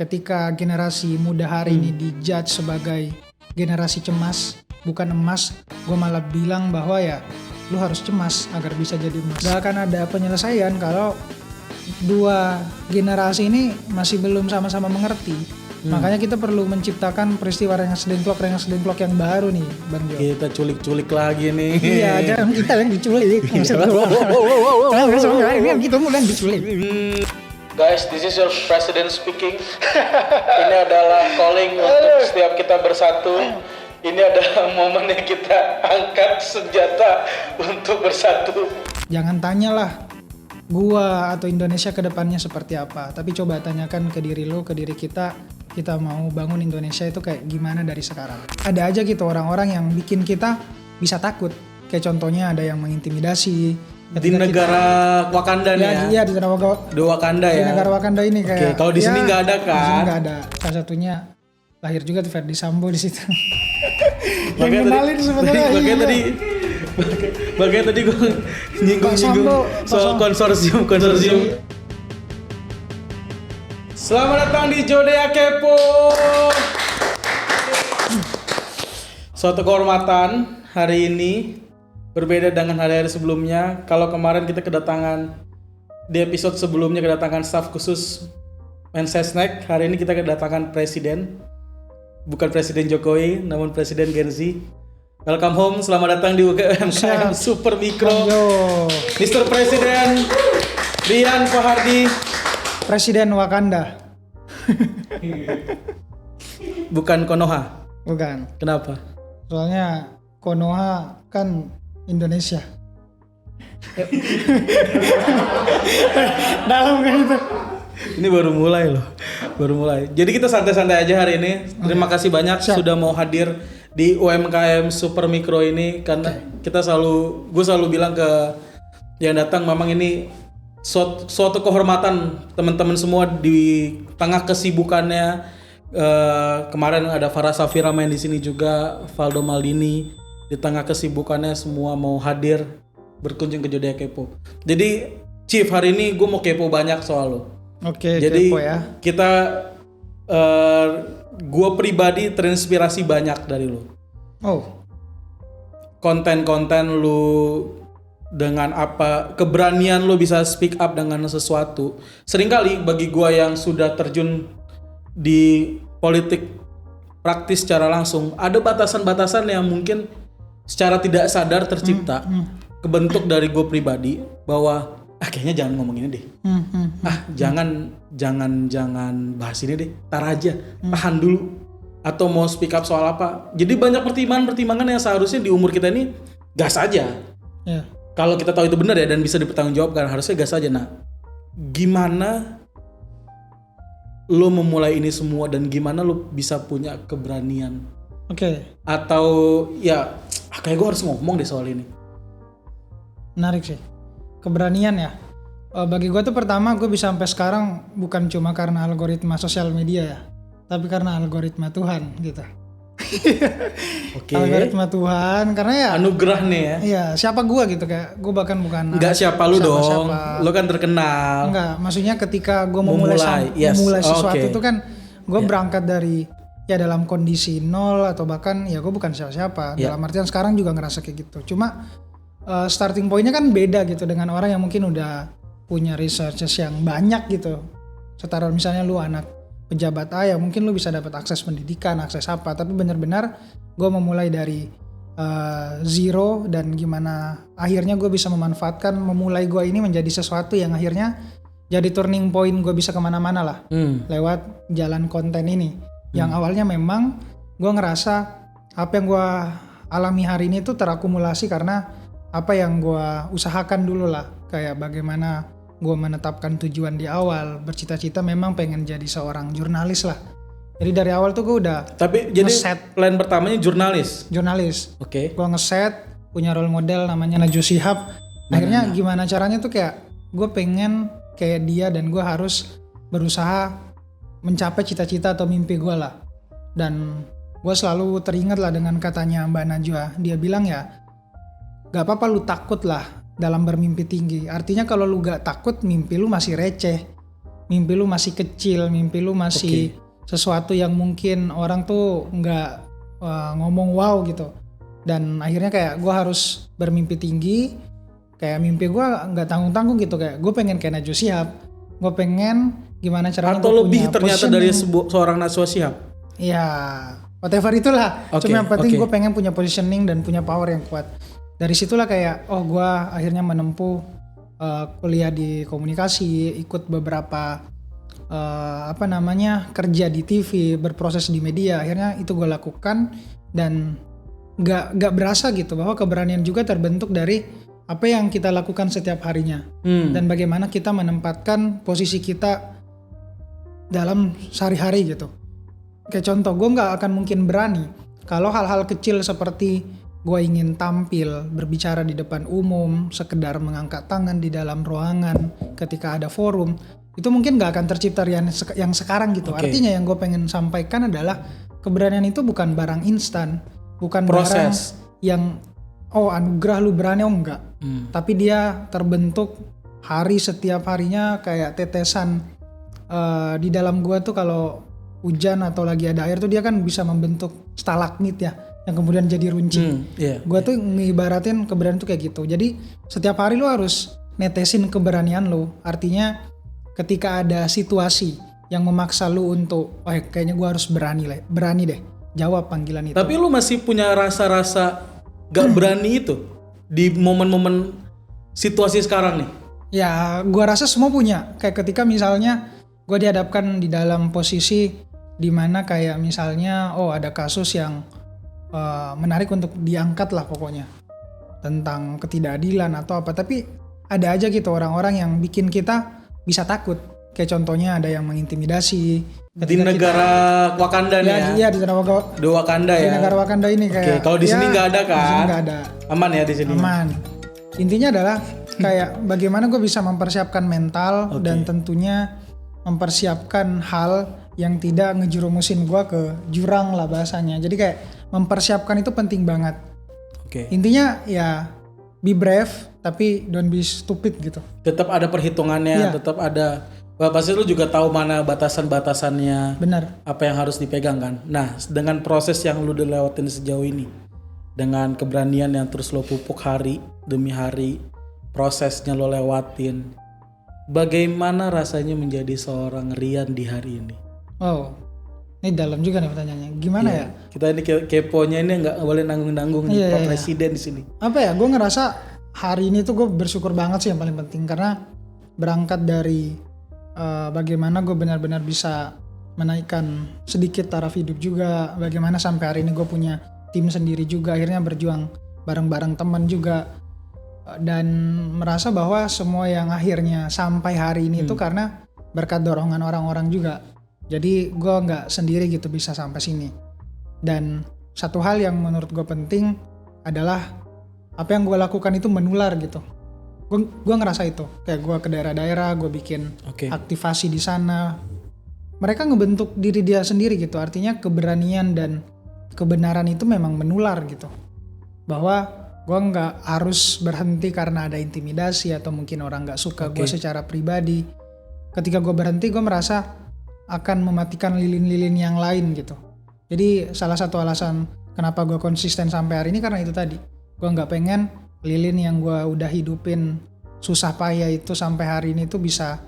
ketika generasi muda hari ini dijudge sebagai generasi cemas, bukan emas, gue malah bilang bahwa ya lu harus cemas agar bisa jadi emas. Gak akan ada penyelesaian kalau dua generasi ini masih belum sama-sama mengerti. Makanya kita perlu menciptakan peristiwa rengas dengklok yang baru nih, Bang Jo. Kita culik-culik lagi nih. Iya, jangan kita yang diculik. Kita mulai diculik. Guys, this is your president speaking. Ini adalah calling untuk setiap kita bersatu. Ini adalah momennya kita angkat senjata untuk bersatu. Jangan tanyalah gua atau Indonesia ke depannya seperti apa, tapi coba tanyakan ke diri lo, ke diri kita mau bangun Indonesia itu kayak gimana dari sekarang. Ada aja gitu orang-orang yang bikin kita bisa takut. Kayak contohnya ada yang mengintimidasi Di negara Wakanda nih ya? Iya, di negara Wakanda ya? Di negara Wakanda ini kayak. Kalau di sini nggak ada kan? Di sini nggak ada. Salah satunya lahir juga tuh Ferdi Sambo di situ. Makanya tadi gue nyinggung soal konsorsium. Selamat datang di Jodea Kepo. Suatu kehormatan hari ini berbeda dengan hari-hari sebelumnya. Kalau kemarin kita kedatangan di episode sebelumnya kedatangan staf khusus Mensesnek, hari ini kita kedatangan presiden. Bukan Presiden Jokowi, namun Presiden Gen Z. Welcome home, selamat datang di UMKM Super Mikro. Mr. Presiden Rian Fahardi, Presiden Wakanda. bukan Konoha. Bukan. Kenapa? Soalnya Konoha kan Indonesia. Dalam kan itu. Ini baru mulai loh. Jadi kita santai-santai aja hari ini. Terima kasih banyak sudah mau hadir di UMKM Super Mikro ini karena gue selalu bilang ke yang datang memang ini suatu kehormatan teman-teman semua di tengah kesibukannya. Kemarin ada Farah Safira main di sini juga, Valdo Maldini, di tengah kesibukannya semua mau hadir berkunjung ke Jodea Kepo. Jadi Chief, hari ini gue mau kepo banyak soal lo. Oke, jadi kepo ya. Kita gue pribadi terinspirasi banyak dari lo. Oh. Konten-konten lo dengan apa keberanian lo bisa speak up dengan sesuatu. Seringkali bagi gue yang sudah terjun di politik praktis secara langsung, ada batasan-batasan yang mungkin secara tidak sadar tercipta, kebentuk dari gue pribadi bahwa kayaknya jangan ngomong ini deh. Jangan bahas ini deh. Tar aja, tahan dulu. Atau mau speak up soal apa. Jadi banyak pertimbangan yang seharusnya di umur kita ini gas aja. Yeah. Kalau kita tahu itu benar ya dan bisa dipertanggungjawabkan, harusnya gas aja. Nah, gimana lo memulai ini semua dan gimana lo bisa punya keberanian? Oke. Atau ya, kayak gue harus ngomong deh soal ini. Menarik sih. Keberanian ya. Bagi gue tuh pertama gue bisa sampai sekarang bukan cuma karena algoritma sosial media ya, tapi karena algoritma Tuhan gitu. Oke. Algoritma Tuhan karena ya anugerah nih ya. Iya, siapa gue gitu kayak gue bahkan bukan. Enggak siapa lu dong. Lu kan terkenal. Enggak, maksudnya ketika gue memulai sesuatu itu kan gue berangkat dari ya dalam kondisi nol atau bahkan ya gue bukan siapa-siapa. Dalam artian sekarang juga ngerasa kayak gitu. Cuma starting pointnya kan beda gitu dengan orang yang mungkin udah punya researches yang banyak gitu. Setara misalnya lu anak pejabat A ya mungkin lu bisa dapat akses pendidikan, akses apa. Tapi benar-benar gue memulai dari zero dan gimana akhirnya gue bisa memanfaatkan memulai gue ini menjadi sesuatu yang akhirnya jadi turning point gue bisa kemana-mana lah lewat jalan konten ini. Yang awalnya memang gue ngerasa apa yang gue alami hari ini tuh terakumulasi karena apa yang gue usahakan dulu lah, kayak bagaimana gue menetapkan tujuan di awal, bercita-cita memang pengen jadi seorang jurnalis lah. Jadi dari awal tuh gue udah jadi plan pertamanya jurnalis. Oke. Gue ngeset punya role model namanya Najwa Shihab. Akhirnya gimana caranya tuh kayak gue pengen kayak dia dan gue harus berusaha mencapai cita-cita atau mimpi gue lah. Dan gue selalu teringat lah dengan katanya Mbak Najwa. Dia bilang ya, gak apa-apa lu takut lah dalam bermimpi tinggi. Artinya kalau lu gak takut, mimpi lu masih receh. mimpi lu masih kecil, mimpi lu masih sesuatu yang mungkin orang tuh nggak ngomong wow gitu. Dan akhirnya kayak gue harus bermimpi tinggi, kayak mimpi gue nggak tanggung-tanggung gitu, kayak gue pengen kayak Najwa Shihab, gue pengen gimana caranya atau gue lebih punya ternyata dari seorang Najwa Shihab. Ya whatever itulah, cuma yang penting gue pengen punya positioning dan punya power yang kuat. Dari situlah kayak gue akhirnya menempuh kuliah di komunikasi, ikut beberapa kerja di TV, berproses di media. Akhirnya itu gue lakukan dan nggak berasa gitu bahwa keberanian juga terbentuk dari apa yang kita lakukan setiap harinya dan bagaimana kita menempatkan posisi kita dalam sehari-hari gitu. Kayak contoh, gue nggak akan mungkin berani kalau hal-hal kecil seperti gue ingin tampil, berbicara di depan umum, sekedar mengangkat tangan di dalam ruangan ketika ada forum, itu mungkin gak akan tercipta yang sekarang gitu. Artinya yang gue pengen sampaikan adalah keberanian itu bukan barang instan, bukan proses barang yang anugerah lu berani enggak. Tapi dia terbentuk setiap harinya kayak tetesan di dalam gue tuh kalau hujan atau lagi ada air tuh dia kan bisa membentuk stalagmit ya, yang kemudian jadi runcing. Gue tuh ngibaratin keberanian tuh kayak gitu. Jadi setiap hari lu harus netesin keberanian lu. Artinya ketika ada situasi yang memaksa lu untuk kayaknya gue harus berani deh jawab panggilan itu. Tapi lu masih punya rasa-rasa gak berani itu di momen-momen situasi sekarang nih? Ya gue rasa semua punya. Kayak ketika misalnya gue dihadapkan di dalam posisi dimana kayak misalnya ada kasus yang menarik untuk diangkat lah pokoknya, tentang ketidakadilan atau apa, tapi ada aja gitu orang-orang yang bikin kita bisa takut. Kayak contohnya ada yang mengintimidasi di negara Wakanda nih ya. Iya, di Wakanda ya. Di negara Wakanda ini kayak. Kalau di sini nggak ada kan? Di sini nggak ada. Aman ya di sini. Aman. Intinya adalah kayak bagaimana gue bisa mempersiapkan mental dan tentunya mempersiapkan hal yang tidak ngejerumusin gue ke jurang lah bahasanya. Jadi kayak mempersiapkan itu penting banget. Intinya ya be brave tapi don't be stupid gitu. Tetap ada perhitungannya, tetap ada. Pasti lu juga tahu mana batasan-batasannya. Benar. Apa yang harus dipegang kan. Nah, dengan proses yang lu udah lewatin sejauh ini, dengan keberanian yang terus lo pupuk hari demi hari, prosesnya lo lewatin, bagaimana rasanya menjadi seorang Rian di hari ini? Ini dalam juga nih pertanyaannya. Gimana ya? Kita ini keponya ini nggak boleh nanggung-nanggung nih Pak Presiden di sini. Apa ya? Gue ngerasa hari ini tuh gue bersyukur banget sih, yang paling penting karena berangkat dari bagaimana gue benar-benar bisa menaikkan sedikit taraf hidup juga. Bagaimana sampai hari ini gue punya tim sendiri juga, akhirnya berjuang bareng-bareng teman juga, dan merasa bahwa semua yang akhirnya sampai hari ini tuh karena berkat dorongan orang-orang juga. Jadi gue nggak sendiri gitu bisa sampai sini. Dan satu hal yang menurut gue penting adalah apa yang gue lakukan itu menular gitu. Gue ngerasa itu. Kayak gue ke daerah-daerah, gue bikin aktivasi di sana. Mereka ngebentuk diri dia sendiri gitu. Artinya keberanian dan kebenaran itu memang menular gitu. Bahwa gue nggak harus berhenti karena ada intimidasi atau mungkin orang nggak suka gue secara pribadi. Ketika gue berhenti, gue merasa akan mematikan lilin-lilin yang lain gitu. Jadi salah satu alasan kenapa gue konsisten sampai hari ini karena itu tadi. Gue nggak pengen lilin yang gue udah hidupin susah payah itu sampai hari ini tuh bisa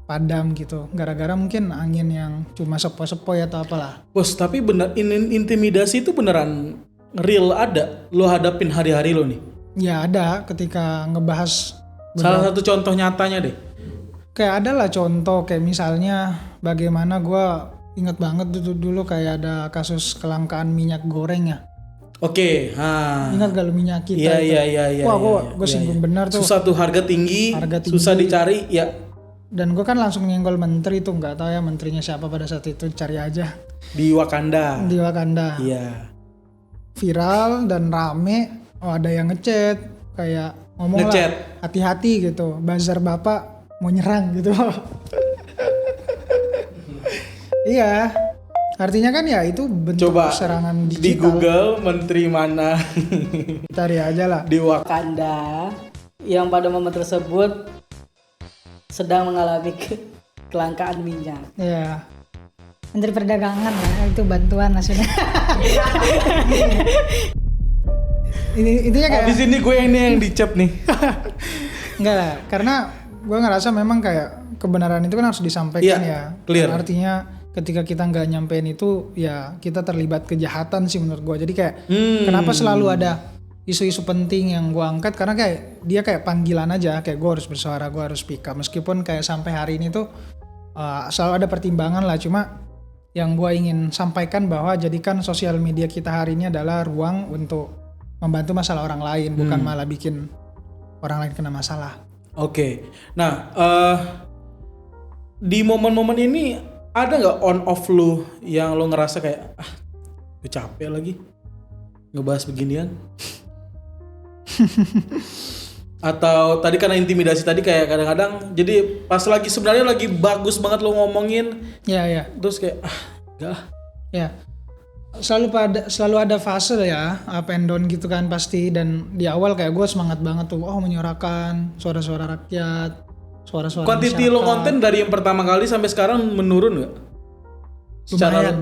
padam gitu. Gara-gara mungkin angin yang cuma sepoi-sepoi atau apalah. Bos, tapi bener intimidasi itu beneran real ada? Lo hadapin hari-hari lo nih? Ya ada, ketika ngebahas. Salah satu contoh nyatanya deh. Kayak ada lah contoh, kayak misalnya bagaimana gue inget banget dulu kayak ada kasus kelangkaan minyak goreng ya. Ingat gak lu minyak kita? Iya. Wah, gue singgung benar tuh. Susah tuh, harga tinggi, susah dicari ya. Dan gue kan langsung nyenggol menteri tuh, nggak tahu ya menterinya siapa pada saat itu, cari aja. Di Wakanda. Iya. Viral dan rame. Ada yang ngechat kayak ngomong lah, hati-hati gitu, bazar bapak mau nyerang gitu. Iya, artinya kan ya itu bentuk serangan digital. Di Google menteri mana? Cari aja lah. Di Wakanda yang pada momen tersebut sedang mengalami kelangkaan minyak. Iya. Menteri Perdagangan lah, itu bantuan nasional. Intinya kayak di sini gue yang dicap nih. enggak lah, karena gue ngerasa memang kayak kebenaran itu kan harus disampaikan ya. Clear. Artinya ketika kita nggak nyampein itu ya kita terlibat kejahatan sih menurut gue. Jadi kayak kenapa selalu ada isu-isu penting yang gue angkat, karena kayak dia kayak panggilan aja, kayak gue harus bersuara, gue harus speak up. Meskipun kayak sampai hari ini tuh selalu ada pertimbangan lah, cuma yang gue ingin sampaikan bahwa jadikan sosial media kita hari ini adalah ruang untuk membantu masalah orang lain, bukan malah bikin orang lain kena masalah. Oke. Nah, di momen-momen ini ada nggak on off lu yang lu ngerasa kayak gue capek lagi ngebahas beginian? Atau tadi karena intimidasi tadi kayak kadang-kadang jadi pas lagi sebenarnya lagi bagus banget lo ngomongin ya terus kayak enggak ya selalu ada fase ya up and down gitu kan pasti. Dan di awal kayak gue semangat banget tuh menyuarakan suara-suara rakyat, suara-suara quantity lo konten dari yang pertama kali sampai sekarang menurun nggak?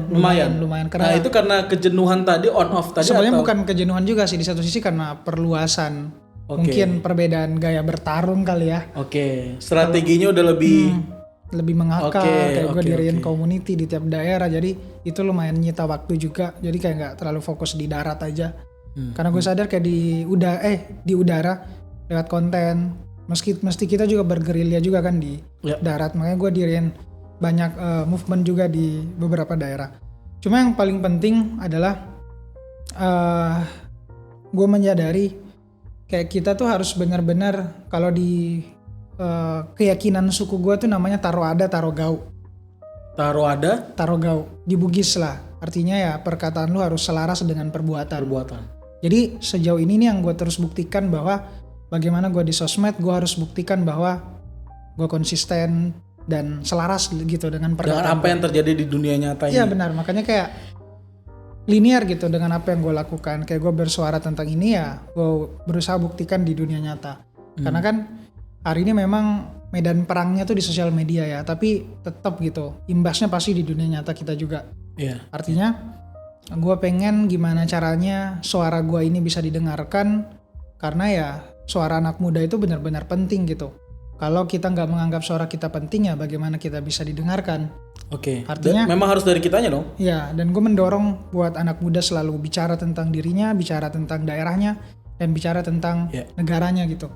Lumayan karena itu karena kejenuhan tadi on off tadi sebenarnya atau? Bukan kejenuhan juga sih, di satu sisi karena perluasan. Mungkin perbedaan gaya bertarung kali ya. Strateginya udah lebih mengakar, kayak gue diriin community di tiap daerah, jadi itu lumayan nyita waktu juga. Jadi kayak nggak terlalu fokus di darat aja. Karena gue sadar kayak di udara lewat konten, mesti kita juga bergerilya juga kan di darat. Makanya gue diriin banyak movement juga di beberapa daerah. Cuma yang paling penting adalah gue menyadari kayak kita tuh harus benar-benar, kalau di keyakinan suku gue tuh namanya taro ada taro gau. Taro ada taro gau di Bugis lah, artinya ya perkataan lu harus selaras dengan perbuatan. Jadi sejauh ini nih yang gue terus buktikan bahwa bagaimana gue di sosmed, gue harus buktikan bahwa gue konsisten dan selaras gitu dengan perkataan. Dengan apa yang terjadi di dunia nyata ini. Iya benar, makanya kayak linear gitu dengan apa yang gue lakukan. Kayak gue bersuara tentang ini ya gue berusaha buktikan di dunia nyata. Karena kan hari ini memang medan perangnya tuh di sosial media ya, tapi tetap gitu imbasnya pasti di dunia nyata kita juga. Artinya gue pengen gimana caranya suara gue ini bisa didengarkan, karena ya suara anak muda itu benar-benar penting gitu. Kalau kita nggak menganggap suara kita penting, ya bagaimana kita bisa didengarkan? Artinya memang harus dari kitanya dong. Ya, dan gue mendorong buat anak muda selalu bicara tentang dirinya, bicara tentang daerahnya, dan bicara tentang negaranya gitu.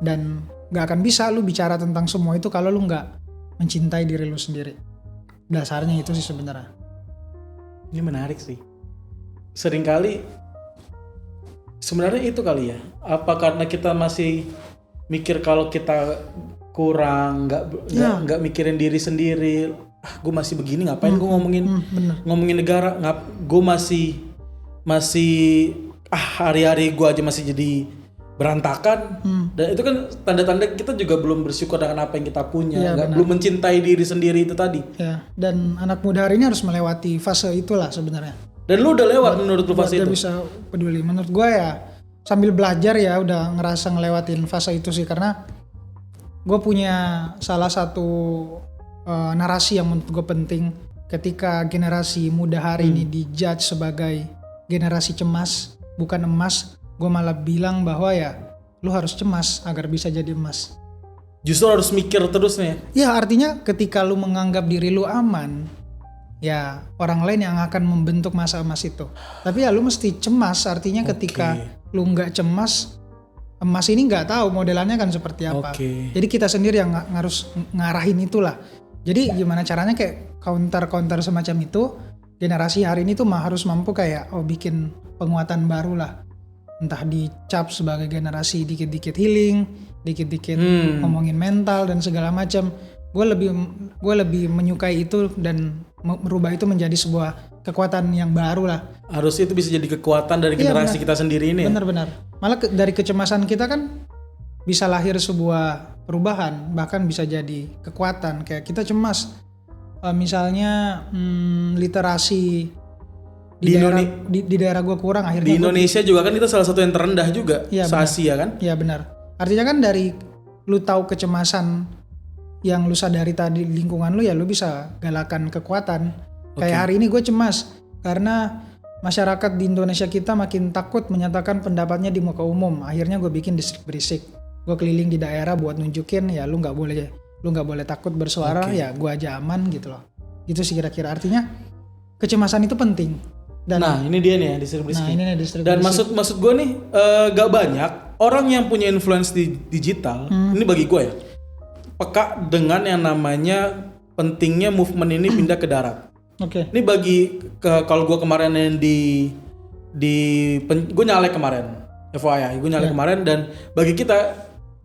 Dan nggak akan bisa lu bicara tentang semua itu kalau lu nggak mencintai diri lu sendiri. Dasarnya itu sih sebenarnya. Ini menarik sih. Seringkali sebenarnya itu kali ya. Apa karena kita masih mikir kalau kita kurang, nggak mikirin diri sendiri. Gue masih begini, ngapain gue ngomongin negara? Gue masih hari-hari gue aja masih jadi berantakan. Dan itu kan tanda-tanda kita juga belum bersyukur dengan apa yang kita punya, belum mencintai diri sendiri itu tadi. Dan anak muda hari ini harus melewati fase itulah sebenarnya. Dan lu udah lewat menurut lu fase itu? Dia bisa peduli. Menurut gue ya sambil belajar ya udah ngerasa ngelewatin fase itu sih, karena gue punya salah satu narasi yang menurut gue penting. Ketika generasi muda hari ini dijudge sebagai generasi cemas bukan emas, gue malah bilang bahwa ya lu harus cemas agar bisa jadi emas. Justru harus mikir terus nih. Ya artinya ketika lu menganggap diri lu aman, ya orang lain yang akan membentuk masa emas itu. Tapi ya lu mesti cemas, artinya ketika lu nggak cemas, emas ini nggak tahu modelannya kan seperti apa. Jadi kita sendiri yang harus ngarahin itulah. Jadi gimana caranya kayak counter semacam itu, generasi hari ini tuh harus mampu kayak bikin penguatan baru lah. Entah dicap sebagai generasi dikit-dikit healing, dikit-dikit ngomongin mental dan segala macam. Gue lebih menyukai itu dan merubah itu menjadi sebuah kekuatan yang baru lah. Harus itu bisa jadi kekuatan dari generasi kita sendiri ini. Benar-benar. Malah dari kecemasan kita kan bisa lahir sebuah perubahan, bahkan bisa jadi kekuatan. Kayak kita cemas, misalnya literasi di daerah gue kurang, akhirnya di Indonesia juga kan kita salah satu yang terendah juga se-Asia kan. Iya benar. Artinya kan dari lu tahu kecemasan yang lu sadari tadi lingkungan lu, ya lu bisa galakan kekuatan. Kayak hari ini gue cemas karena masyarakat di Indonesia kita makin takut menyatakan pendapatnya di muka umum. Akhirnya gue bikin distrik berisik. Gue keliling di daerah buat nunjukin ya lu nggak boleh takut bersuara, ya gue aja aman gitu loh. Gitu sih kira-kira, artinya kecemasan itu penting. Dan nah ini dia nih ya distrik berisik. Nah ini nih distrik Dan berisik. maksud gue nih gak banyak orang yang punya influence di digital. Ini bagi gue ya, peka dengan yang namanya pentingnya movement ini pindah ke darat. Oke. Ini bagi kalau gue kemarin yang gue nyalek kemarin, FYI, gue nyalek kemarin, dan bagi kita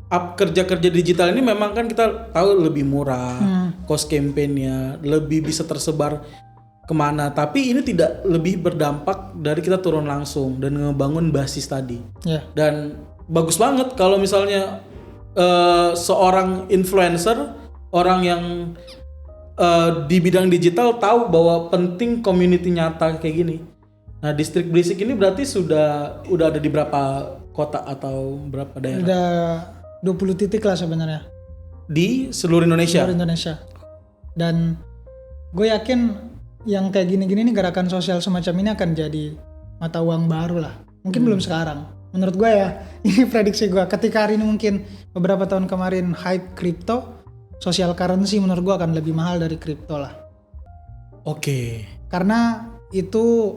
kerja digital ini memang kan kita tahu lebih murah, cost campaign-nya lebih bisa tersebar kemana, tapi ini tidak lebih berdampak dari kita turun langsung dan ngebangun basis tadi. Yeah. Dan bagus banget kalau misalnya seorang influencer, orang yang di bidang digital tahu bahwa penting community nyata kayak gini. Nah, distrik berisik ini berarti udah ada di berapa kota atau berapa daerah? Udah 20 titik lah sebenarnya. Di seluruh Indonesia? Seluruh Indonesia. Dan gue yakin yang kayak gini-gini nih, gerakan sosial semacam ini akan jadi mata uang baru lah. Mungkin belum sekarang. Menurut gue ya, ini prediksi gue. Ketika hari ini mungkin beberapa tahun kemarin hype crypto, social currency menurut gue akan lebih mahal dari kripto lah. Oke. Karena itu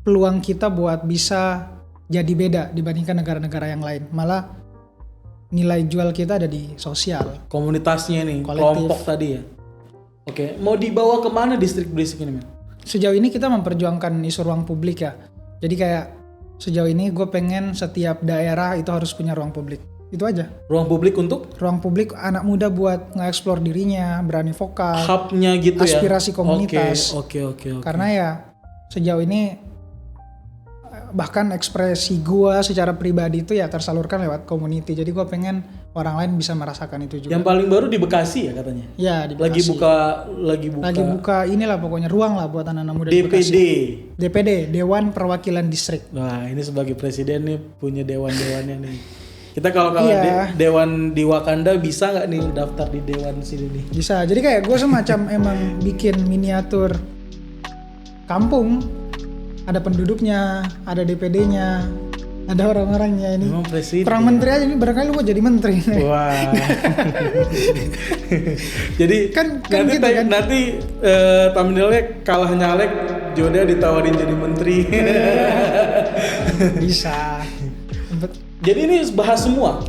peluang kita buat bisa jadi beda dibandingkan negara-negara yang lain. Malah nilai jual kita ada di sosial. Komunitasnya nih, kolektif. kelompok tadi ya. Oke, mau dibawa kemana distrik berisik ini, men? Sejauh ini kita memperjuangkan isu ruang publik ya. Jadi kayak sejauh ini gue pengen setiap daerah itu harus punya ruang publik. Itu aja. Ruang publik untuk? Ruang publik anak muda buat nge-explore dirinya, berani vokal. Hubnya gitu ya? Aspirasi komunitas. Oke. Karena ya sejauh ini bahkan ekspresi gue secara pribadi itu ya tersalurkan lewat community. Jadi gue pengen orang lain bisa merasakan itu juga. Yang paling baru di Bekasi ya katanya? Ya di Bekasi. Lagi buka inilah pokoknya ruang lah buat anak-anak muda DPD. di Bekasi. DPD, Dewan Perwakilan Distrik. Wah, ini sebagai presiden nih punya dewan-dewannya nih. Kita kalau Iya. dewan di Wakanda bisa nggak nih daftar di dewan sini nih? Bisa. Jadi kayak gue semacam emang bikin miniatur kampung. Ada penduduknya, ada DPD-nya, ada orang-orangnya ini. Memang presiden. Kurang menteri aja ini, barangkali lu mau jadi menteri. Wah. Jadi kan nanti gitu kan. nanti thumbnailnya kalah nyalek, Joda ditawarin jadi menteri. Bisa. Jadi ini bahas semua.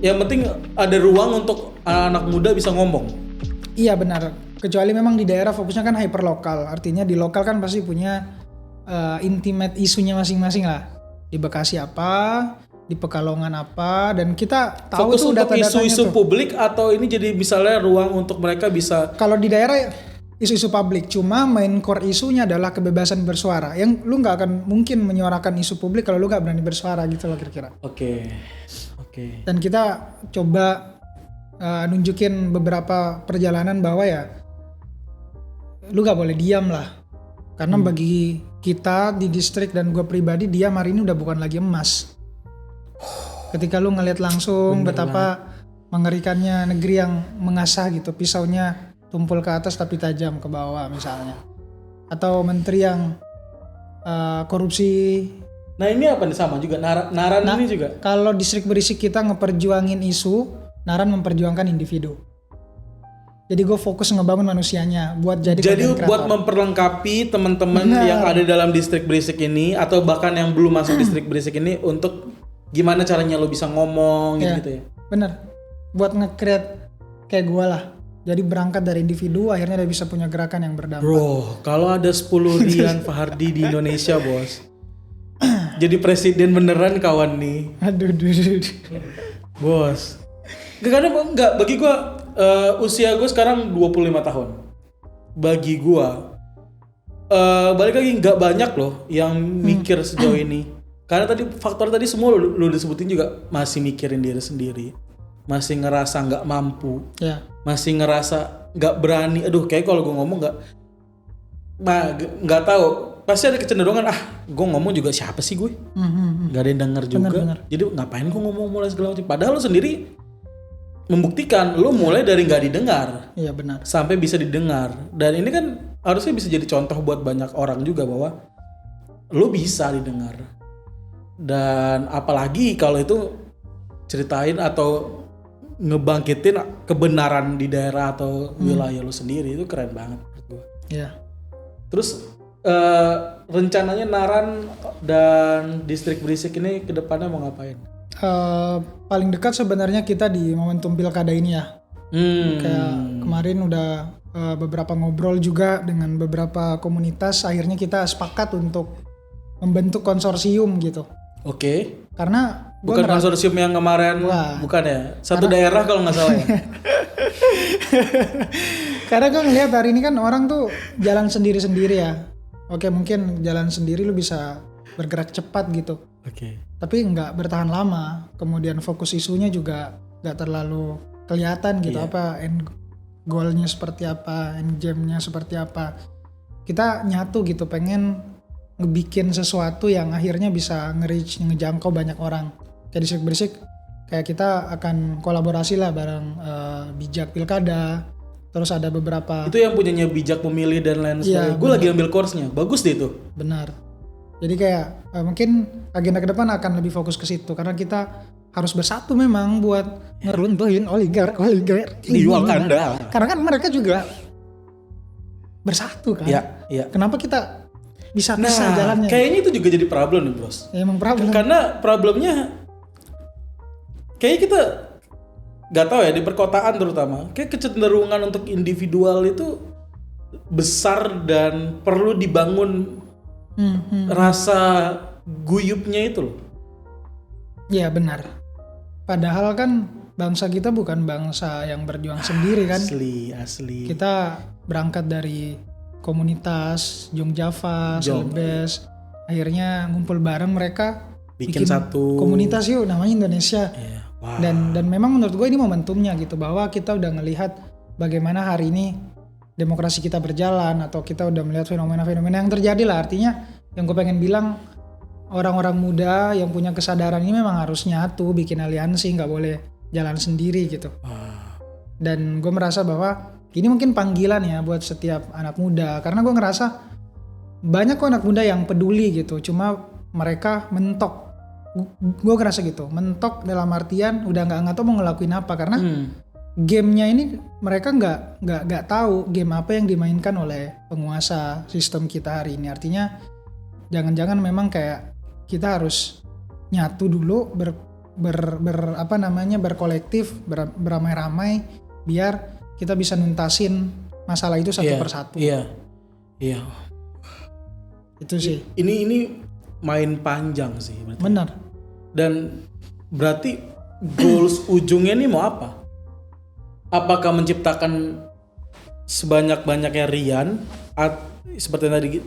Yang penting ada ruang untuk anak muda bisa ngomong. Iya benar. Kecuali memang di daerah fokusnya kan hyperlokal. Artinya di lokal kan pasti punya intimate isunya masing-masing lah. Di Bekasi apa, di Pekalongan apa, dan kita tahu fokus tuh untuk data-datanya isu-isu tuh. publik atau ini jadi misalnya ruang untuk mereka bisa. Kalau di daerah isu-isu publik, cuma main core isunya adalah kebebasan bersuara. Yang lu nggak akan mungkin menyuarakan isu publik kalau lu nggak berani bersuara gitu loh kira-kira. Oke. Dan kita coba nunjukin beberapa perjalanan bahwa ya lu nggak boleh diam lah. Karena bagi kita di distrik dan gue pribadi, diam hari ini udah bukan lagi emas. Ketika lu ngeliat langsung betapa mengerikannya negeri yang mengasah gitu, pisaunya tumpul ke atas tapi tajam ke bawah misalnya. Atau menteri yang korupsi. Nah ini apa nih, sama juga Naran ini juga. Kalau distrik berisik kita ngeperjuangin isu, Naran memperjuangkan individu. Jadi gue fokus ngebangun manusianya buat jadi buat memperlengkapi teman-teman yang ada dalam distrik berisik ini atau bahkan yang belum masuk distrik berisik ini untuk gimana caranya lo bisa ngomong gitu ya. Bener. Buat nge-create kayak gue lah. Jadi berangkat dari individu akhirnya dia bisa punya gerakan yang berdampak. Bro, kalau ada 10 Rian Fahardi di Indonesia, bos. Jadi presiden beneran kawan nih. Aduh. Bos. Enggak, bagi gue usia gue sekarang 25 tahun. Bagi gue balik lagi nggak banyak loh yang mikir sejauh ini. Karena tadi faktor tadi semua lu disebutin juga, masih mikirin diri sendiri, masih ngerasa nggak mampu, masih ngerasa nggak berani. Aduh, kayak kalau gue ngomong nggak tahu, pasti ada kecenderungan gue ngomong juga siapa sih gue, nggak ada yang denger juga. Bener. Jadi ngapain gue ngomong mulai segala macam. Padahal lu sendiri membuktikan lu mulai dari nggak didengar. Iya benar. Sampai bisa didengar. Dan ini kan harusnya bisa jadi contoh buat banyak orang juga bahwa lu bisa didengar. Dan apalagi kalau itu ceritain atau ngebangkitin kebenaran di daerah atau wilayah lu sendiri, itu keren banget menurut gue. Iya. Terus rencananya Naran dan Distrik Berisik ini kedepannya mau ngapain? Paling dekat sebenarnya kita di momentum pilkada ini ya. Kayak kemarin udah beberapa ngobrol juga dengan beberapa komunitas, akhirnya kita sepakat untuk membentuk konsorsium gitu. Oke. Karena bukan konsorsium yang kemarin, bukan ya? Satu daerah kalau nggak salah ya. Karena gue ngeliat hari ini kan orang tuh jalan sendiri-sendiri ya. Oke, mungkin jalan sendiri lu bisa bergerak cepat gitu. Oke. Tapi nggak bertahan lama. Kemudian fokus isunya juga nggak terlalu kelihatan gitu. Apa end goalnya seperti apa, end game-nya seperti apa. Kita nyatu gitu, pengen ngebikin sesuatu yang akhirnya bisa nge-reach, ngejangkau banyak orang. Kayak Distrik Berisik, kayak kita akan kolaborasi lah bareng Bijak Pilkada. Terus ada beberapa. Itu yang punyanya Bijak Memilih dan lain sebagainya. Gue lagi ambil course-nya, bagus deh itu. Benar. Jadi kayak mungkin agenda ke depan akan lebih fokus ke situ karena kita harus bersatu memang buat ngeruntuhin oligark di Wakanda. Karena kan mereka juga bersatu kan. Iya. Kenapa kita bisa jalannya? Kayaknya itu juga jadi problem nih, Bros. Ya, emang problem. Karena problemnya kayaknya kita gak tahu ya, di perkotaan terutama kayak kecenderungan untuk individual itu besar dan perlu dibangun rasa guyupnya itu loh. Iya benar. Padahal kan bangsa kita bukan bangsa yang berjuang sendiri kan. Asli. Kita berangkat dari komunitas Jong Java, Celebes, akhirnya ngumpul bareng mereka bikin satu komunitas yuk namanya Indonesia. Yeah. Wow. Dan memang menurut gue ini momentumnya gitu, bahwa kita udah ngelihat bagaimana hari ini demokrasi kita berjalan, atau kita udah melihat fenomena-fenomena yang terjadi lah. Artinya yang gue pengen bilang, orang-orang muda yang punya kesadaran ini memang harus nyatu, bikin aliansi, nggak boleh jalan sendiri gitu. Dan gue merasa bahwa ini mungkin panggilan ya buat setiap anak muda, karena gue ngerasa banyak kok anak muda yang peduli gitu, cuma mereka mentok. Gue ngerasa gitu, mentok dalam artian udah nggak tahu mau ngelakuin apa, karena gamenya ini mereka nggak tahu game apa yang dimainkan oleh penguasa sistem kita hari ini. Artinya jangan-jangan memang kayak kita harus nyatu dulu, berkolektif, beramai-ramai, biar kita bisa nuntasin masalah itu satu persatu. Iya. Itu sih. Ini main panjang sih berarti. Benar. Dan berarti goals ujungnya nih mau apa? Apakah menciptakan sebanyak-banyaknya Rian seperti yang tadi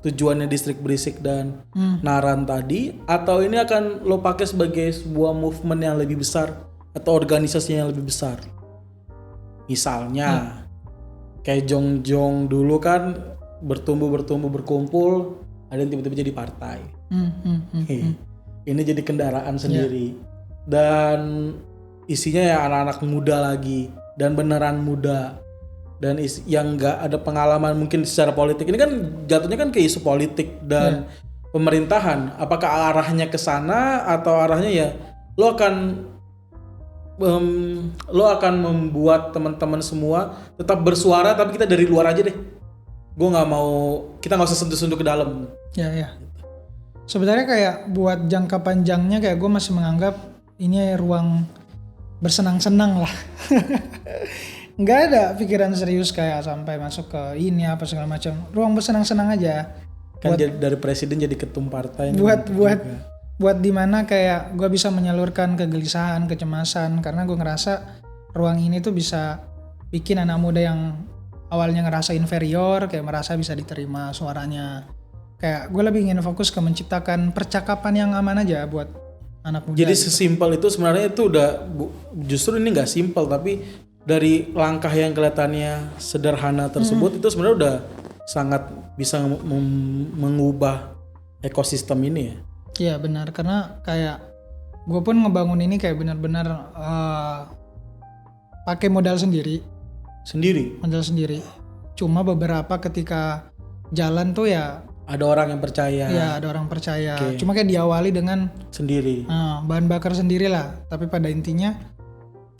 tujuannya Distrik Berisik dan Naran tadi, atau ini akan lo pakai sebagai sebuah movement yang lebih besar atau organisasi yang lebih besar? Misalnya kayak Jong dulu kan bertumbuh berkumpul, ada yang tiba-tiba jadi partai. Ini jadi kendaraan sendiri. Dan isinya ya anak-anak muda lagi, dan beneran muda, dan yang nggak ada pengalaman mungkin secara politik. Ini kan jatuhnya kan ke isu politik dan pemerintahan. Apakah arahnya ke sana atau arahnya ya lo akan membuat teman-teman semua tetap bersuara, tapi kita dari luar aja deh. Kita nggak usah sentuh-sentuh ke dalam. Ya. Sebenarnya kayak buat jangka panjangnya kayak gue masih menganggap ini ruang bersenang-senang lah. Nggak ada pikiran serius kayak sampai masuk ke ini apa segala macam. Ruang bersenang-senang aja. Kan dari presiden jadi ketum partai. Buat dimana kayak gue bisa menyalurkan kegelisahan, kecemasan, karena gue ngerasa ruang ini tuh bisa bikin anak muda yang awalnya ngerasa inferior kayak merasa bisa diterima suaranya. Kayak gue lebih ingin fokus ke menciptakan percakapan yang aman aja buat anak muda. Jadi sesimpel itu sebenarnya itu udah justru ini nggak simpel, tapi dari langkah yang kelihatannya sederhana tersebut itu sebenarnya udah sangat bisa mengubah ekosistem ini ya. Iya benar, karena kayak gue pun ngebangun ini kayak benar-benar pakai modal sendiri. Modal sendiri. Cuma beberapa ketika jalan tuh ya ada orang yang percaya. Ya, ada orang percaya. Okay. Cuma kayak diawali dengan sendiri. Bahan bakar sendiri lah. Tapi pada intinya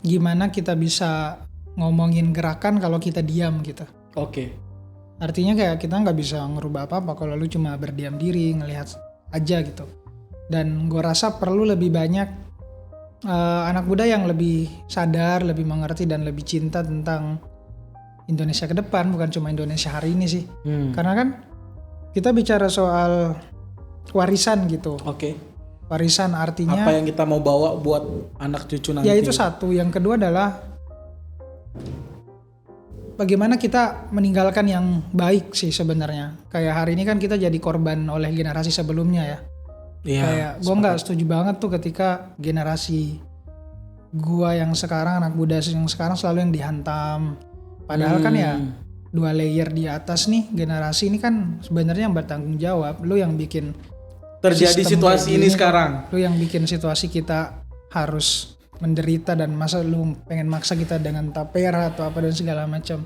gimana kita bisa ngomongin gerakan kalau kita diam gitu. Oke. Artinya kayak kita nggak bisa ngerubah apa-apa kalau lu cuma berdiam diri ngelihat aja gitu. Dan gue rasa perlu lebih banyak anak muda yang lebih sadar, lebih mengerti dan lebih cinta tentang Indonesia ke depan, bukan cuma Indonesia hari ini sih. Karena kan kita bicara soal warisan gitu. Oke. Warisan artinya apa yang kita mau bawa buat anak cucu nanti. Ya itu satu. Yang kedua adalah bagaimana kita meninggalkan yang baik sih sebenarnya. Kayak hari ini kan kita jadi korban oleh generasi sebelumnya ya. Iya. Kayak gue nggak setuju banget tuh ketika generasi gue yang sekarang, anak muda yang sekarang selalu yang dihantam. Padahal kan ya 2 layer di atas nih generasi ini kan sebenarnya yang bertanggung jawab. Lu yang bikin terjadi situasi ini sekarang. Lu yang bikin situasi kita harus menderita dan masa lu pengen maksa kita dengan tapera atau apa dan segala macam.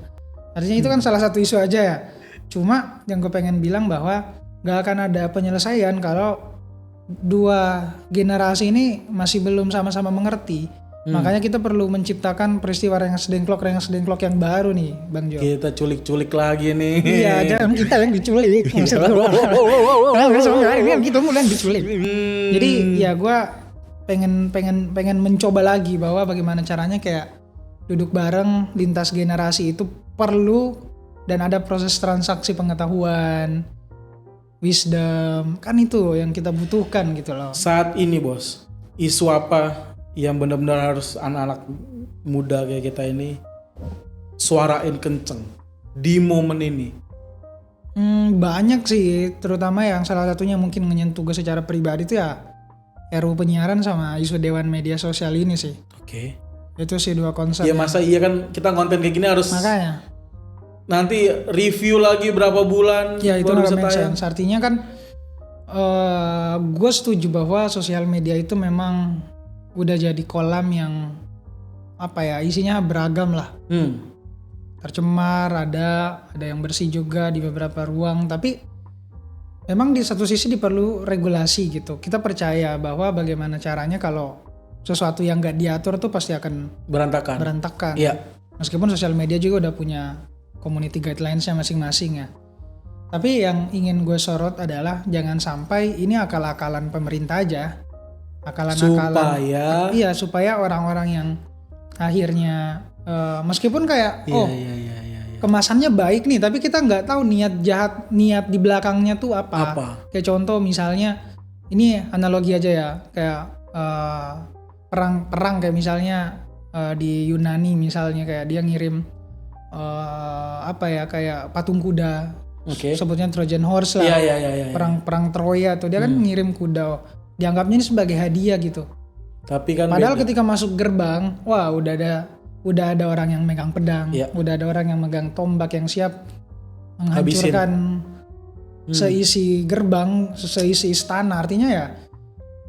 Artinya itu kan salah satu isu aja ya. Cuma yang gue pengen bilang bahwa gak akan ada penyelesaian kalau 2 generasi ini masih belum sama-sama mengerti. Makanya kita perlu menciptakan peristiwa rengas dengklok yang baru nih Bang Jo. Kita culik-culik lagi nih. Iya, jangan kita yang diculik. Kita mulai diculik. Jadi ya gue pengen mencoba lagi bahwa bagaimana caranya kayak duduk bareng lintas generasi itu perlu dan ada proses transaksi pengetahuan, wisdom, kan itu yang kita butuhkan gitu loh. Saat ini bos, isu apa yang benar-benar harus anak-anak muda kayak kita ini suarain kenceng di momen ini? Banyak sih, terutama yang salah satunya mungkin menyentuh gue secara pribadi itu ya RUU penyiaran sama isu Dewan Media Sosial ini sih. Oke. Itu sih 2 konsep. Ya masa iya kan kita konten kayak gini harus makanya nanti review lagi berapa bulan ya itu baru bisa tayang. Artinya kan gue setuju bahwa sosial media itu memang udah jadi kolam yang apa ya isinya beragam lah. Tercemar, ada yang bersih juga di beberapa ruang, tapi memang di satu sisi perlu regulasi gitu. Kita percaya bahwa bagaimana caranya kalau sesuatu yang gak diatur tuh pasti akan berantakan. Iya. Meskipun sosial media juga udah punya community guidelines-nya masing-masing ya. Tapi yang ingin gue sorot adalah jangan sampai ini akal-akalan pemerintah aja. Supaya orang-orang yang akhirnya meskipun kayak kemasannya baik nih, tapi kita nggak tahu niat di belakangnya tuh apa. Kayak contoh misalnya ini analogi aja ya, kayak perang kayak misalnya di Yunani misalnya kayak dia ngirim kayak patung kuda, sebutnya Trojan Horse lah. Perang Troya tuh dia kan ngirim kuda, dianggapnya ini sebagai hadiah gitu. Tapi kan padahal ketika masuk gerbang, wah udah ada orang yang megang pedang, udah ada orang yang megang tombak yang siap menghancurkan seisi gerbang, seisi istana. Artinya ya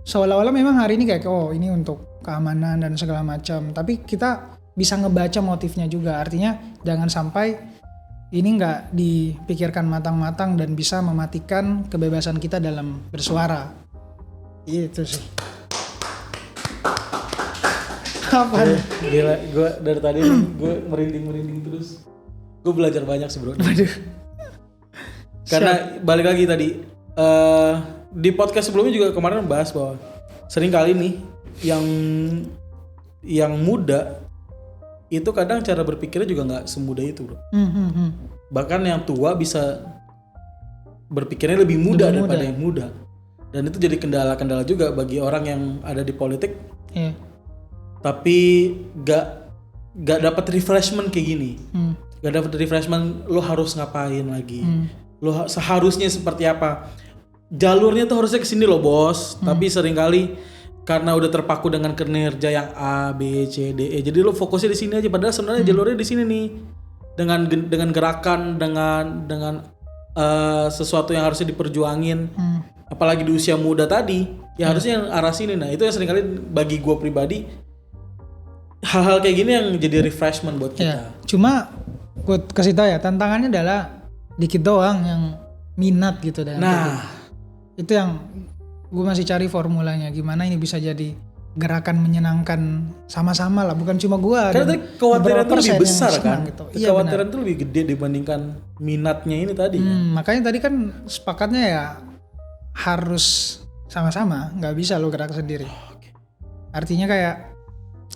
seolah-olah memang hari ini kayak ini untuk keamanan dan segala macam. Tapi kita bisa ngebaca motifnya juga. Artinya jangan sampai ini nggak dipikirkan matang-matang dan bisa mematikan kebebasan kita dalam bersuara. Itu sih. Apa? Gila, gue dari tadi gue merinding terus. Gue belajar banyak sih bro. Karena balik lagi tadi di podcast sebelumnya juga kemarin bahas bahwa sering kali nih yang muda itu kadang cara berpikirnya juga nggak semudah itu bro. Bahkan yang tua bisa berpikirnya lebih muda daripada yang muda. Dan itu jadi kendala-kendala juga bagi orang yang ada di politik. Tapi gak dapat refreshment kayak gini. Gak dapat refreshment, lo harus ngapain lagi. Lo seharusnya seperti apa. Jalurnya tuh harusnya kesini lo bos. Tapi seringkali karena udah terpaku dengan kinerja yang A, B, C, D, E. Jadi lo fokusnya di sini aja. Padahal sebenarnya jalurnya di sini nih. Dengan gerakan, dengan sesuatu yang harusnya diperjuangin. Apalagi di usia muda tadi, ya harusnya arah sini. Nah itu yang seringkali bagi gue pribadi hal-hal kayak gini yang jadi refreshment buat kita. Ya, cuma gue kasih tau ya, tantangannya adalah dikit doang yang minat gitu dan itu yang gue masih cari formulanya gimana ini bisa jadi gerakan menyenangkan sama-sama lah, bukan cuma gue. Karena tadi kekhawatiran itu lebih besar kan, gitu. kekhawatiran itu lebih gede dibandingkan minatnya ini tadi. Makanya tadi kan sepakatnya ya harus sama-sama, nggak bisa lo gerak sendiri. Artinya kayak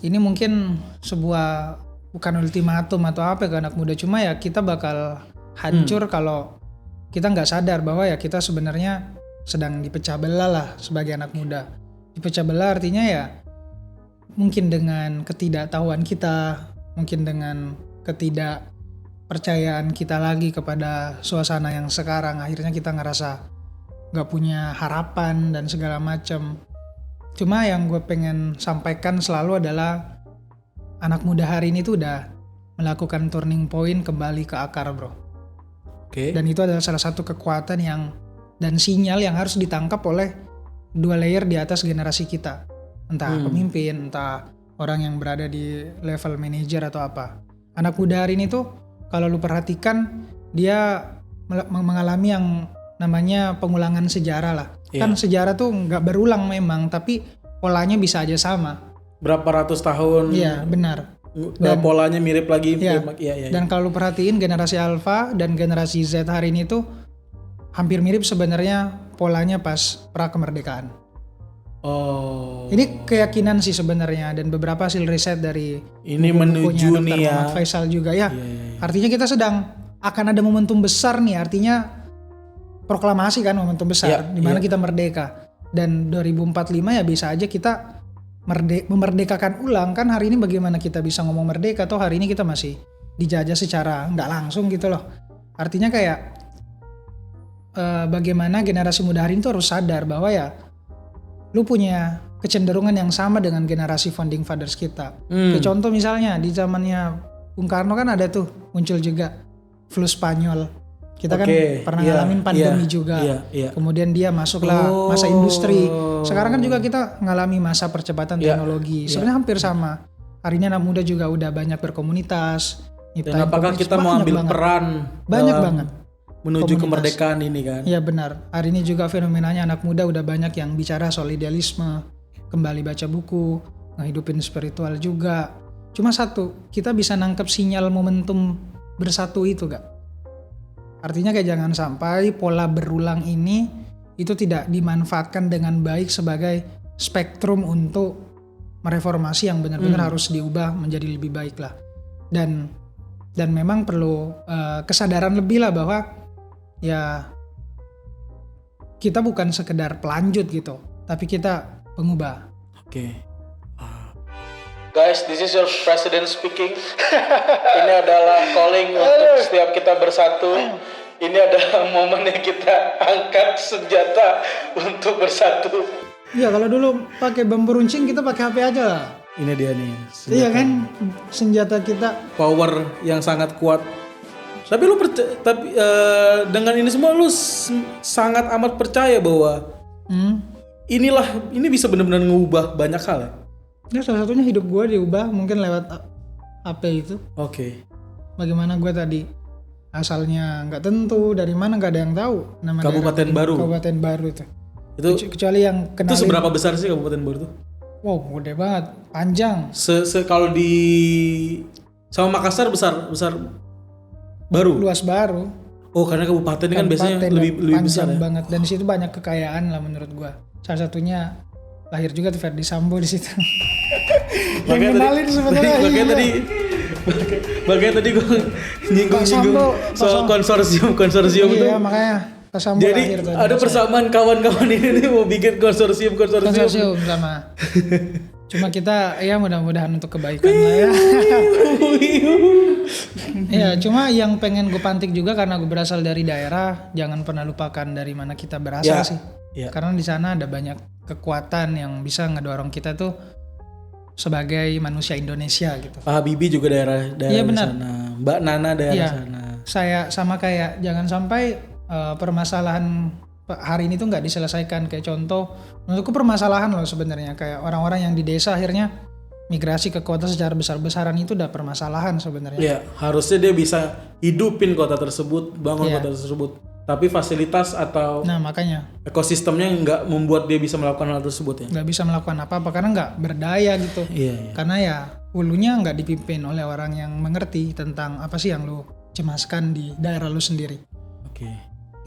ini mungkin sebuah bukan ultimatum atau apa ke anak muda, cuma ya kita bakal hancur kalau kita nggak sadar bahwa ya kita sebenarnya sedang dipecah belah lah sebagai anak muda. Dipecah belah artinya ya mungkin dengan ketidaktahuan kita, mungkin dengan ketidakpercayaan kita lagi kepada suasana yang sekarang, akhirnya kita ngerasa nggak punya harapan dan segala macam. Cuma yang gue pengen sampaikan selalu adalah anak muda hari ini tuh udah melakukan turning point kembali ke akar, bro. Dan itu adalah salah satu kekuatan yang dan sinyal yang harus ditangkap oleh 2 layer di atas generasi kita. Entah pemimpin, entah orang yang berada di level manajer atau apa. Anak muda hari ini tuh kalau lu perhatikan dia mengalami yang namanya pengulangan sejarah lah. Kan sejarah tuh nggak berulang memang, tapi polanya bisa aja sama. Berapa ratus tahun. Iya, benar. Dan polanya mirip lagi. Dan kalau lu perhatiin generasi Alpha dan generasi Z hari ini tuh hampir mirip sebenarnya polanya pas pra kemerdekaan. Ini keyakinan sih sebenarnya, dan beberapa hasil riset dari ini menuju Dr. nih ya. Muhammad Faisal juga ya. Artinya kita sedang akan ada momentum besar nih, artinya proklamasi kan momentum besar di mana kita merdeka. Dan 2045 ya bisa aja kita memerdekakan ulang kan. Hari ini bagaimana kita bisa ngomong merdeka toh hari ini kita masih dijajah secara nggak langsung gitu loh. Artinya kayak bagaimana generasi muda hari ini tuh harus sadar bahwa ya lu punya kecenderungan yang sama dengan generasi founding fathers kita. Kayak contoh misalnya di zamannya Bung Karno kan ada tuh muncul juga flu Spanyol. Kita kan pernah ngalamin pandemi juga. Kemudian dia masuklah masa industri. Sekarang kan juga kita ngalami masa percepatan teknologi. Sebenarnya hampir sama. Hari ini anak muda juga udah banyak berkomunitas. Dan apakah kita mau ambil peran banyak banget menuju kemerdekaan ini kan? Iya benar. Hari ini juga fenomenanya anak muda udah banyak yang bicara soal idealisme, kembali baca buku, ngehidupin spiritual juga. Cuma satu, kita bisa nangkep sinyal momentum bersatu itu gak? Artinya kayak jangan sampai pola berulang ini itu tidak dimanfaatkan dengan baik sebagai spektrum untuk mereformasi yang benar-benar harus diubah menjadi lebih baik lah. Dan memang perlu kesadaran lebih lah bahwa ya kita bukan sekedar pelanjut gitu, tapi kita pengubah. Guys, this is your president speaking. Ini adalah calling untuk setiap kita bersatu. Ini adalah momennya kita angkat senjata untuk bersatu. Iya, kalau dulu pakai bambu runcing kita pakai HP aja lah. Ini dia nih. Iya kan, senjata kita. Power yang sangat kuat. Tapi lu dengan ini semua lu sangat amat percaya bahwa ini bisa benar-benar ngubah banyak hal ya? Ya salah satunya hidup gue diubah mungkin lewat HP itu. Bagaimana gue tadi asalnya nggak tentu, dari mana nggak ada yang tahu. Nama Kabupaten Baru. Kabupaten Baru itu. Kecuali yang kenalin. Itu seberapa besar sih Kabupaten Baru itu? Wow, gede banget, panjang. Kalau di sama Makassar besar baru. Luas baru. Oh, karena kabupaten kan biasanya lebih besar ya. Banget, dan di situ banyak kekayaan lah menurut gue. Salah satunya lahir juga tuh Ferdi Sambo di situ. Yang kenalin sebenarnya. Makanya tadi gue nyinggung soal konsorsium itu. Iya, makanya Pak Sambo jadi lahir. Jadi ada persamaan kawan-kawan ini nih mau bikin konsorsium sama. Cuma kita ya mudah-mudahan untuk kebaikan lah ya. Ya, cuma yang pengen gue pantik juga karena gue berasal dari daerah, jangan pernah lupakan dari mana kita berasal sih. Karena di sana ada banyak kekuatan yang bisa ngedorong kita tuh sebagai manusia Indonesia gitu. Pak Habibie juga daerah sana. Mbak Nana daerah sana. Saya sama kayak jangan sampai permasalahan hari ini tuh nggak diselesaikan. Kayak contoh, menurutku permasalahan loh sebenarnya kayak orang-orang yang di desa akhirnya migrasi ke kota secara besar-besaran itu udah permasalahan sebenarnya. Iya, harusnya dia bisa hidupin kota tersebut, bangun kota tersebut. Tapi fasilitas atau makanya ekosistemnya nggak membuat dia bisa melakukan hal tersebut ya. Nggak bisa melakukan apa-apa karena nggak berdaya gitu. Iya. Karena ya hulunya nggak dipimpin oleh orang yang mengerti tentang apa sih yang lu cemaskan di daerah lu sendiri. Oke.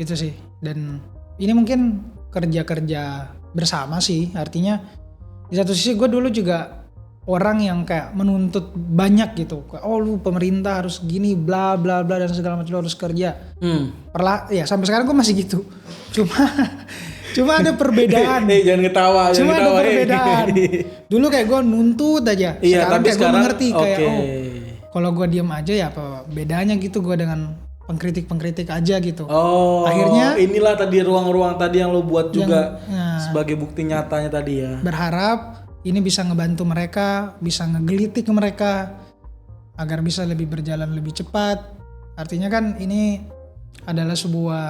Gitu sih. Dan ini mungkin kerja-kerja bersama sih. Artinya di satu sisi gue dulu juga orang yang kayak menuntut banyak gitu. Oh lu pemerintah harus gini bla bla bla dan segala macam, lu harus kerja. Ya sampai sekarang gue masih gitu. Cuma ada perbedaan. Jangan ketawa. Cuma ada perbedaan. Dulu kayak gue nuntut aja. Iya, sekarang kayak gue mengerti kayak kalau gue diem aja ya apa bedanya gitu gue dengan pengkritik aja gitu. Akhirnya inilah tadi ruang-ruang tadi yang lo buat juga sebagai bukti nyatanya tadi ya. Berharap ini bisa ngebantu mereka, bisa ngegelitik mereka agar bisa lebih berjalan lebih cepat. Artinya kan ini adalah sebuah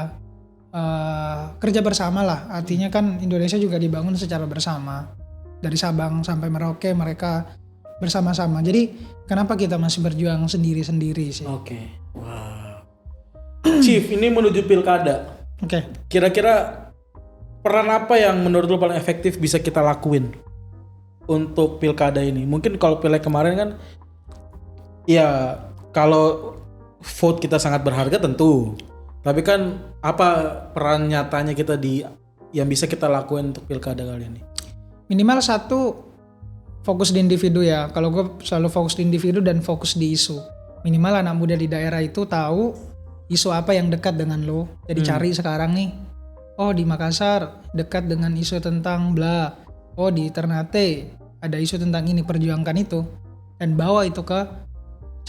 kerja bersama lah. Artinya kan Indonesia juga dibangun secara bersama. Dari Sabang sampai Merauke mereka bersama-sama. Jadi kenapa kita masih berjuang sendiri-sendiri sih? Oke. Wow. Chief, ini menuju pilkada. Oke. Kira-kira peran apa yang menurut lo paling efektif bisa kita lakuin untuk pilkada ini? Mungkin kalau pileg kemarin kan ya kalau vote kita sangat berharga tentu. Tapi kan apa peran nyatanya kita yang bisa kita lakuin untuk pilkada kali ini? Minimal satu, fokus di individu ya. Kalau gue selalu fokus di individu dan fokus di isu. Minimal anak muda di daerah itu tahu isu apa yang dekat dengan lo. Jadi cari sekarang nih, oh di Makassar dekat dengan isu tentang bla. Oh di Ternate ada isu tentang ini, perjuangkan itu. Dan bawa itu ke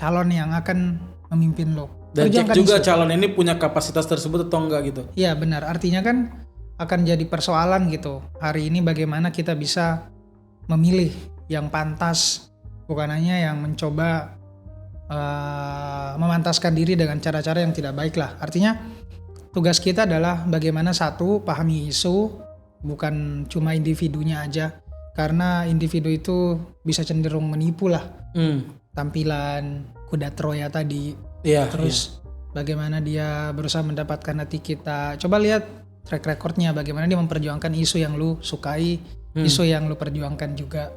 calon yang akan memimpin lo. Dan cek juga calon ini punya kapasitas tersebut atau enggak gitu. Iya benar, artinya kan akan jadi persoalan gitu. Hari ini bagaimana kita bisa memilih yang pantas, bukan hanya yang mencoba memantaskan diri dengan cara-cara yang tidak baik lah. Artinya tugas kita adalah bagaimana satu, pahami isu, bukan cuma individunya aja. Karena individu itu bisa cenderung menipu lah. Tampilan kuda Troya tadi. Terus bagaimana dia berusaha mendapatkan hati kita. Coba lihat track recordnya, bagaimana dia memperjuangkan isu yang lu sukai, isu yang lu perjuangkan juga.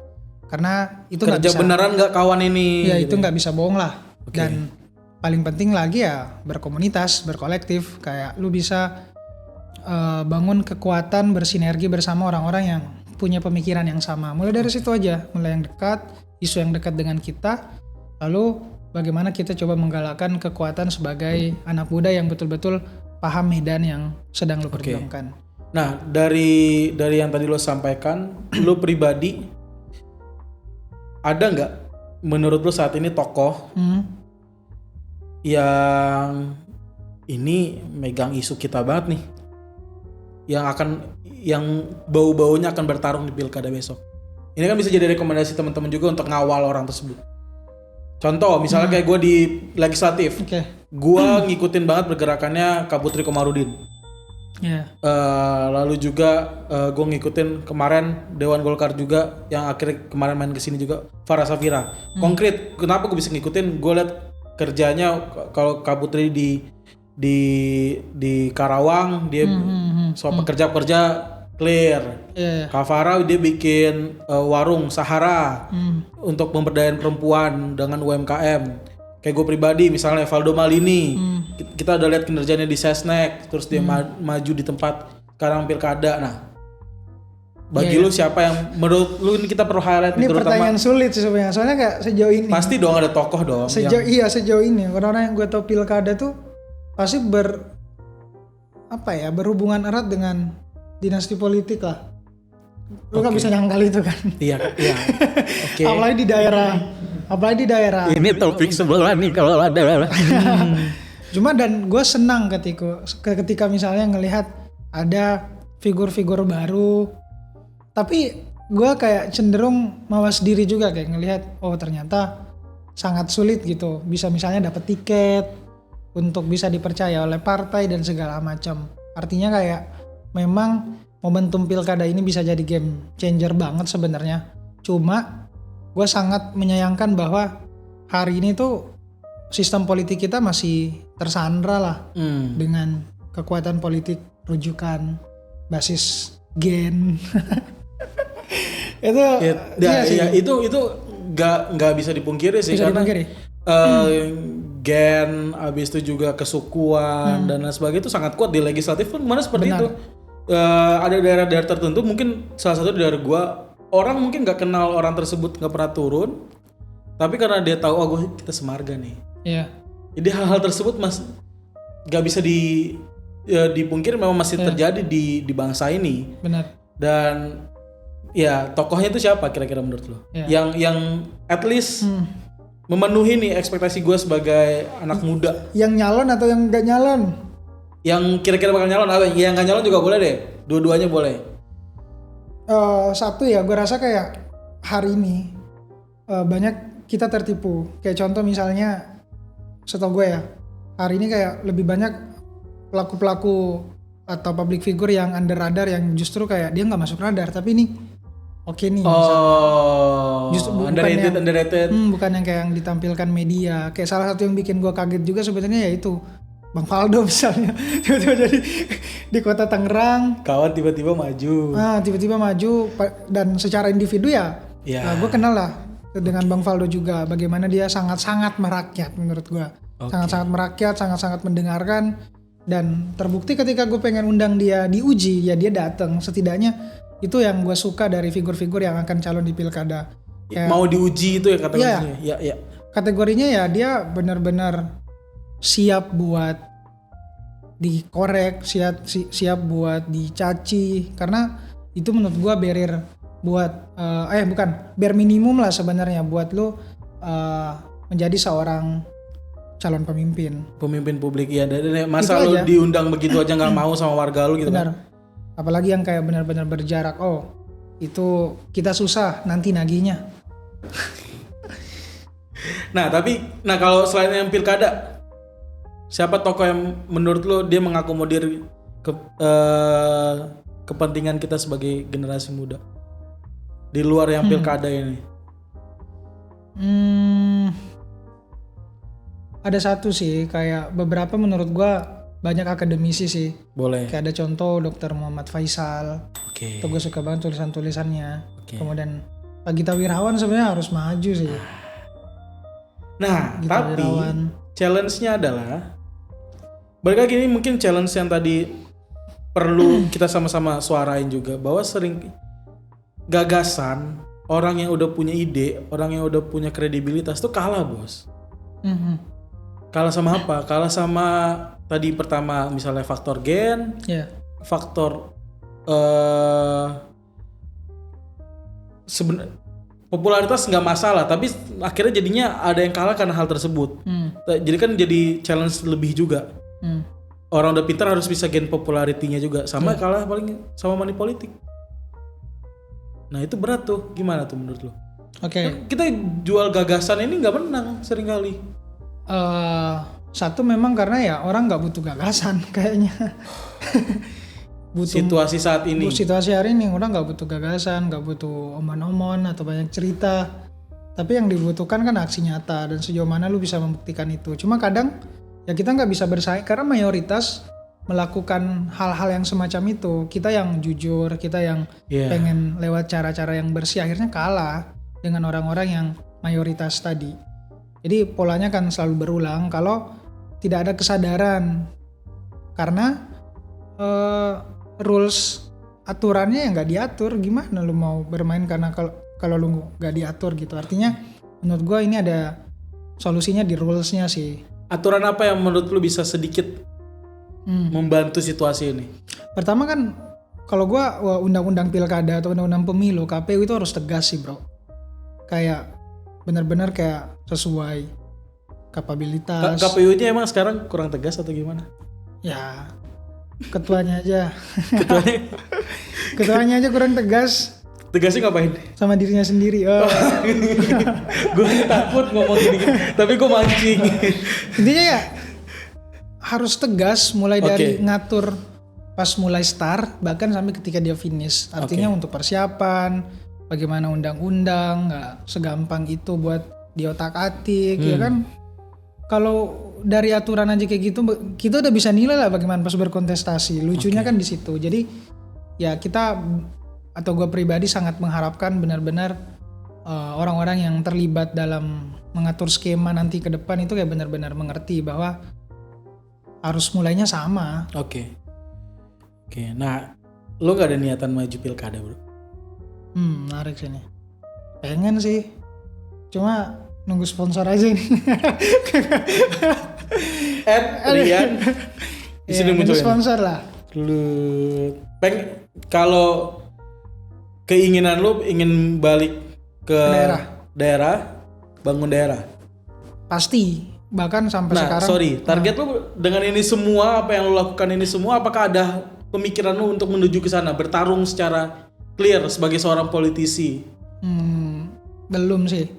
Karena itu nggak bisa. Kerja beneran nggak kawan ini. Ya gitu. Itu nggak bisa bohong lah. Dan paling penting lagi ya berkomunitas, berkolektif. Kayak lu bisa bangun kekuatan bersinergi bersama orang-orang yang punya pemikiran yang sama. Mulai dari situ aja, mulai yang dekat, isu yang dekat dengan kita. Lalu bagaimana kita coba menggalakkan kekuatan sebagai anak muda yang betul-betul paham medan yang sedang lo perjuangkan. Nah, dari yang tadi lo sampaikan, lo pribadi ada nggak menurut lo saat ini tokoh yang ini megang isu kita banget nih, yang bau-baunya akan bertarung di pilkada besok? Ini kan bisa jadi rekomendasi teman-teman juga untuk ngawal orang tersebut. Contoh, misalnya kayak gue di legislatif, gue ngikutin banget pergerakannya Kak Putri Komarudin. Lalu juga gue ngikutin kemarin Dewan Golkar juga yang akhirnya kemarin main kesini juga, Farah Safira. Konkret, kenapa gue bisa ngikutin? Gue liat kerjanya kalau Kak Putri di Karawang dia soal pekerja clear. Kak Farah dia bikin warung Sahara untuk pemberdayaan perempuan dengan UMKM. Kayak gue pribadi misalnya Valdo Malini, kita udah lihat kinerjanya di Sesnek, terus dia maju di tempat sekarang pilkada. Nah, bagi lu siapa yang menurut lu ini kita perlu highlight? Ini pertanyaan sulit sih sebenarnya, soalnya kayak sejauh ini. Pasti dong ada tokoh dong. Sejauh ini orang-orang yang gue tau pilkada tuh pasti berhubungan erat dengan dinasti politik lah. Lu gak bisa nyangkal itu kan. Iya. Apalagi di daerah. Ini topik sebelah nih kalau ada. Cuma dan gue senang ketika misalnya ngelihat ada figur-figur baru. Tapi gue kayak cenderung mawas diri juga kayak ngelihat ternyata sangat sulit gitu. Bisa misalnya dapat tiket untuk bisa dipercaya oleh partai dan segala macam. Artinya kayak memang momentum pilkada ini bisa jadi game changer banget sebenarnya. Cuma gue sangat menyayangkan bahwa hari ini tuh sistem politik kita masih tersandra lah dengan kekuatan politik rujukan basis gen. Itu nggak bisa dipungkiri sih, karena gen, abis itu juga kesukuan dan lain sebagainya itu sangat kuat di legislatif pun mana seperti itu. Ada daerah-daerah tertentu, mungkin salah satu di daerah gua, orang mungkin nggak kenal orang tersebut, nggak pernah turun, tapi karena dia tahu kita semarga nih. Iya. Jadi hal-hal tersebut nggak bisa dipungkiri, memang masih terjadi di bangsa ini. Benar. Dan ya tokohnya itu siapa kira-kira menurut lo? Yang at least memenuhi nih ekspektasi gue sebagai anak muda. Yang nyalon atau yang nggak nyalon? Yang kira-kira bakal nyalon atau yang nggak nyalon juga boleh deh. Dua-duanya boleh. Satu ya, gue rasa kayak hari ini banyak kita tertipu. Kayak contoh misalnya, setahu gue ya, hari ini kayak lebih banyak pelaku-pelaku atau public figure yang under radar, yang justru kayak dia nggak masuk radar, tapi ini oke nih. Justru underrated. Bukan yang kayak yang ditampilkan media. Kayak salah satu yang bikin gue kaget juga sebenarnya yaitu Bang Faldo misalnya. Tiba-tiba jadi di kota Tangerang. Kawan tiba-tiba maju. Dan secara individu gue kenal lah dengan Bang Faldo juga. Bagaimana dia sangat-sangat merakyat menurut gue. Sangat-sangat merakyat, sangat-sangat mendengarkan. Dan terbukti ketika gue pengen undang dia diuji, ya dia datang. Setidaknya itu yang gue suka dari figur-figur yang akan calon di pilkada. Kayak, mau diuji itu ya kategorinya. Iya. Kategorinya ya dia benar-benar siap buat dikorek, siap buat dicaci, karena itu menurut gue barrier buat bare minimum lah sebenarnya buat lo menjadi seorang calon pemimpin publik ya. Masa lo diundang begitu aja nggak mau sama warga lo gitu. Benar. Kan? Apalagi yang kayak benar-benar berjarak. Itu kita susah nanti nagihnya. Nah kalau selain yang pilkada, siapa tokoh yang menurut lo dia mengakomodir kepentingan kita sebagai generasi muda di luar yang pilkada ini? Ada satu sih, kayak beberapa menurut gua banyak akademisi sih. Boleh. Kayak ada contoh Dr. Muhammad Faisal. Oke. Itu gue suka banget tulisan-tulisannya. Kemudian Pak Gita Wirawan sebenarnya harus maju sih. Nah, tapi challenge-nya adalah balik lagi, ini mungkin challenge yang tadi perlu kita sama-sama suarain juga, bahwa sering gagasan orang yang udah punya ide, orang yang udah punya kredibilitas tuh kalah, bos. Kalah sama apa? Kalah sama tadi pertama misalnya faktor gen, faktor popularitas nggak masalah, tapi akhirnya jadinya ada yang kalah karena hal tersebut. Jadi kan jadi challenge lebih juga. Orang udah pintar harus bisa gain popularitinya juga, sama kalah paling sama money politik. Nah itu berat tuh, gimana tuh menurut lo? Kita jual gagasan ini nggak menang seringkali. Satu memang karena ya orang nggak butuh gagasan kayaknya. Situasi saat ini. Situasi hari ini orang nggak butuh gagasan, nggak butuh omon-omon atau banyak cerita. Tapi yang dibutuhkan kan aksi nyata, dan sejauh mana lu bisa membuktikan itu. Cuma kadang ya kita nggak bisa bersaing karena mayoritas melakukan hal-hal yang semacam itu. Kita yang jujur, kita yang pengen lewat cara-cara yang bersih, akhirnya kalah dengan orang-orang yang mayoritas tadi. Jadi polanya kan selalu berulang kalau tidak ada kesadaran, karena rules aturannya yang nggak diatur. Gimana lu mau bermain karena kalau lu nggak diatur gitu. Artinya menurut gue ini ada solusinya di rulesnya sih. Aturan apa yang menurut lu bisa sedikit membantu situasi ini? Pertama kan kalau gue undang-undang pilkada atau undang-undang pemilu, KPU itu harus tegas sih bro. Kayak benar-benar kayak sesuai kapabilitas. KPU-nya emang sekarang kurang tegas atau gimana? Ya ketuanya aja. Ketuanya aja kurang tegas. Tegasnya ngapain? Sama dirinya sendiri. Gue takut ngomong gini, tapi gue mancing. Intinya ya harus tegas, mulai dari ngatur pas mulai start bahkan sampai ketika dia finish. Artinya untuk persiapan, bagaimana undang-undang nggak segampang itu buat diotak-atik ya kan. Kalau dari aturan aja kayak gitu kita udah bisa nilai lah bagaimana pas berkontestasi. Lucunya kan di situ. Jadi ya kita atau gue pribadi sangat mengharapkan benar-benar orang-orang yang terlibat dalam mengatur skema nanti ke depan itu kayak benar-benar mengerti bahwa harus mulainya sama. Oke. Nah, lo gak ada niatan maju pilkada, bro? Menarik sih nih. Pengen sih. Cuma nunggu sponsor aja ini. Rian. Di sini nunggu sponsor lah. Lu kalau keinginan lu ingin balik ke daerah, bangun daerah. Pasti. Bahkan sampai sekarang. Target lu dengan ini semua, apa yang lu lakukan ini semua, apakah ada pemikiran lu untuk menuju ke sana, bertarung secara clear sebagai seorang politisi? Belum sih.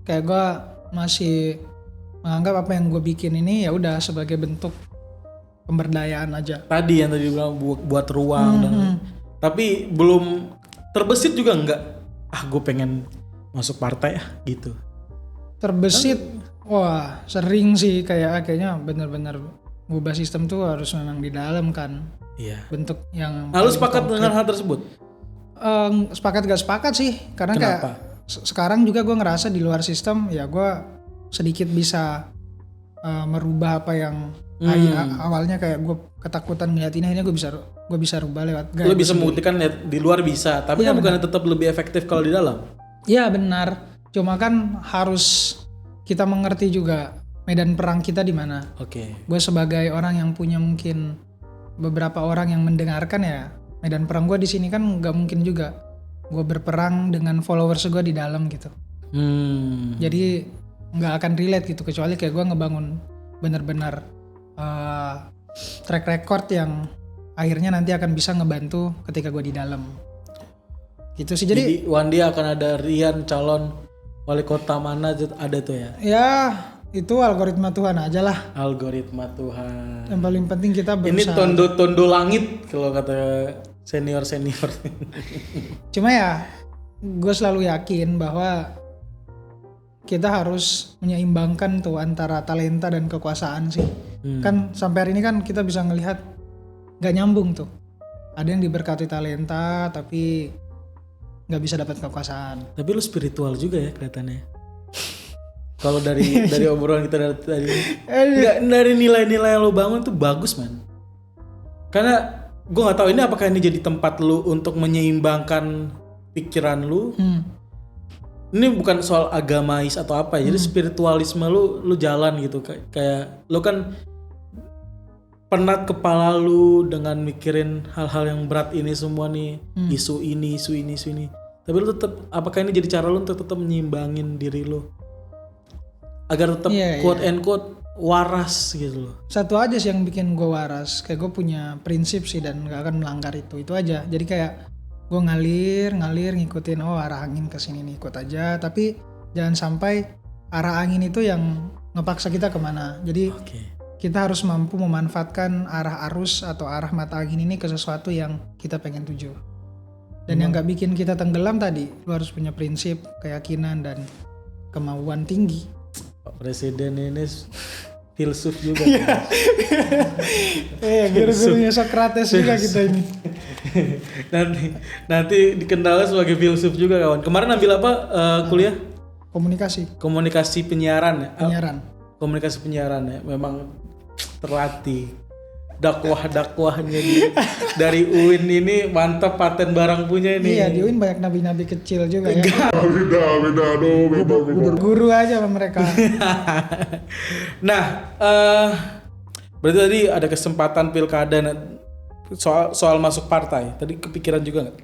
Kayak gue masih menganggap apa yang gue bikin ini ya udah sebagai bentuk pemberdayaan aja. Tadi yang tadi bilang buat ruang dan tapi belum terbesit juga enggak. Gue pengen masuk partai gitu. Terbesit, wah sering sih kayaknya benar-benar ngubah sistem tuh harus memang di dalam kan. Iya. Bentuk yang. Lalu sepakat dengan hal tersebut? Sepakat gak sepakat sih, karena kenapa? Kayak sekarang juga gue ngerasa di luar sistem ya gue sedikit bisa merubah apa yang awalnya kayak gue ketakutan ngeliat ini, akhirnya gue bisa rubah lewat. Lo bisa membuktikan di luar bisa, tapi kan bukannya tetap lebih efektif kalau di dalam? Iya benar. Cuma kan harus kita mengerti juga medan perang kita di mana. Gue sebagai orang yang punya mungkin beberapa orang yang mendengarkan ya, medan perang gue di sini kan nggak mungkin juga gue berperang dengan followers gue di dalam gitu. Jadi nggak akan relate gitu, kecuali kayak gue ngebangun benar-benar track record yang akhirnya nanti akan bisa ngebantu ketika gue di dalam. Gitu sih. Jadi one day akan ada Rian calon wali kota mana ada tuh ya? Ya itu algoritma Tuhan aja lah. Algoritma Tuhan. Yang paling penting kita berusaha. Ini tondo langit kalau kata senior. Cuma ya gue selalu yakin bahwa kita harus menyeimbangkan tuh antara talenta dan kekuasaan sih. Kan sampai hari ini kan kita bisa ngelihat gak nyambung tuh. Ada yang diberkati talenta tapi gak bisa dapat kekuasaan. Tapi lu spiritual juga ya kelihatannya. Kalau dari obrolan kita tadi, dari nilai-nilai yang lo bangun tuh bagus man. Karena gue nggak tahu ini apakah ini jadi tempat lu untuk menyeimbangkan pikiran lu. Ini bukan soal agamais atau apa, jadi spiritualisme lu jalan gitu. Kayak lu kan penat kepala lu dengan mikirin hal-hal yang berat ini semua nih, isu ini. Tapi lu tetap, apakah ini jadi cara lu untuk tetap menyeimbangin diri lu agar tetap quote and quote waras gitu loh? Satu aja sih yang bikin gue waras, kayak gue punya prinsip sih dan gak akan melanggar itu aja. Jadi kayak gue ngalir ngikutin arah angin kesini nih, ikut aja. Tapi jangan sampai arah angin itu yang ngepaksa kita kemana. Jadi kita harus mampu memanfaatkan arah arus atau arah mata angin ini ke sesuatu yang kita pengen tuju. Dan yang gak bikin kita tenggelam tadi, lu harus punya prinsip, keyakinan dan kemauan tinggi. Pak Presiden ini filsuf juga. Guru-gurunya Socrates juga kita ini. nanti dikenal sebagai filsuf juga kawan. Kemarin ambil apa kuliah? Komunikasi penyiaran ya. Komunikasi penyiaran ya. Memang terlatih. Dakwahnya dari UIN ini mantap, paten barang punya ini. Iya, di UIN banyak nabi-nabi kecil juga ya. Beda. Guru aja sama mereka. Nah, berarti tadi ada kesempatan pilkada soal masuk partai. Tadi kepikiran juga nggak?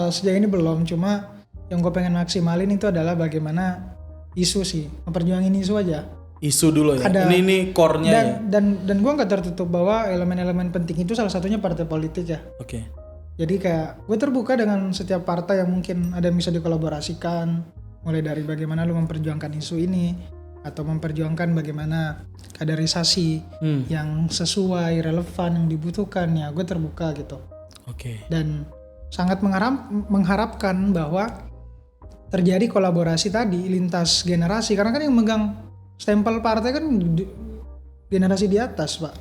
Sejauh ini belum, cuma yang gue pengen maksimalin itu adalah bagaimana isu sih, memperjuangin isu aja. Isu dulu ya. Ini core-nya ya. Dan gue nggak tertutup bahwa elemen-elemen penting itu salah satunya partai politik ya. Jadi kayak gue terbuka dengan setiap partai yang mungkin ada yang bisa dikolaborasikan, mulai dari bagaimana lu memperjuangkan isu ini atau memperjuangkan bagaimana kaderisasi yang sesuai, relevan, yang dibutuhkan ya. Gue terbuka gitu. Dan sangat mengharapkan bahwa terjadi kolaborasi tadi lintas generasi, karena kan yang megang stempel partai kan generasi di atas, Pak.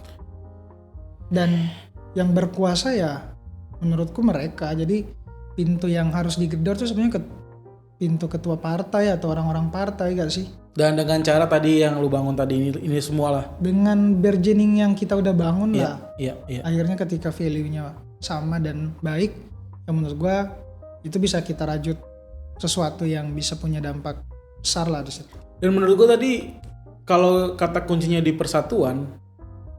Dan yang berkuasa ya menurutku mereka. Jadi pintu yang harus digedor tuh sebenarnya pintu ketua partai atau orang-orang partai gak sih? Dan dengan cara tadi yang lu bangun tadi ini semua lah. Dengan bargaining yang kita udah bangun lah. Iya. Akhirnya ketika value-nya sama dan baik, ya menurut gua itu bisa kita rajut sesuatu yang bisa punya dampak besar lah di situ. Dan menurut gua tadi kalau kata kuncinya di persatuan,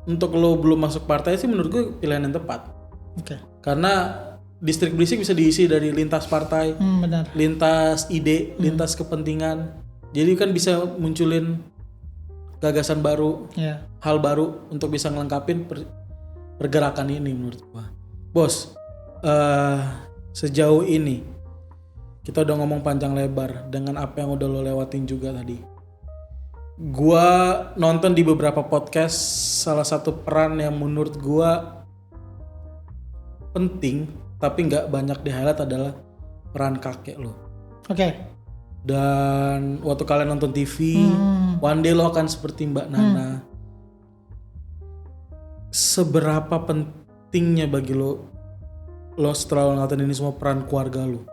untuk lo belum masuk partai sih menurut gue pilihan yang tepat. Oke. Karena distrik Berisik bisa diisi dari lintas partai, Benar. lintas ide, lintas kepentingan. Jadi kan bisa munculin gagasan baru, hal baru untuk bisa ngelengkapin pergerakan ini menurut gua. Bos, sejauh ini kita udah ngomong panjang lebar dengan apa yang udah lo lewatin juga tadi. Gua nonton di beberapa podcast, salah satu peran yang menurut gua penting tapi nggak banyak di highlight adalah peran kakek lo. Oke. Dan waktu kalian nonton TV, one day lo akan seperti Mbak Nana. Seberapa pentingnya bagi lo setelah nonton ini semua peran keluarga lo?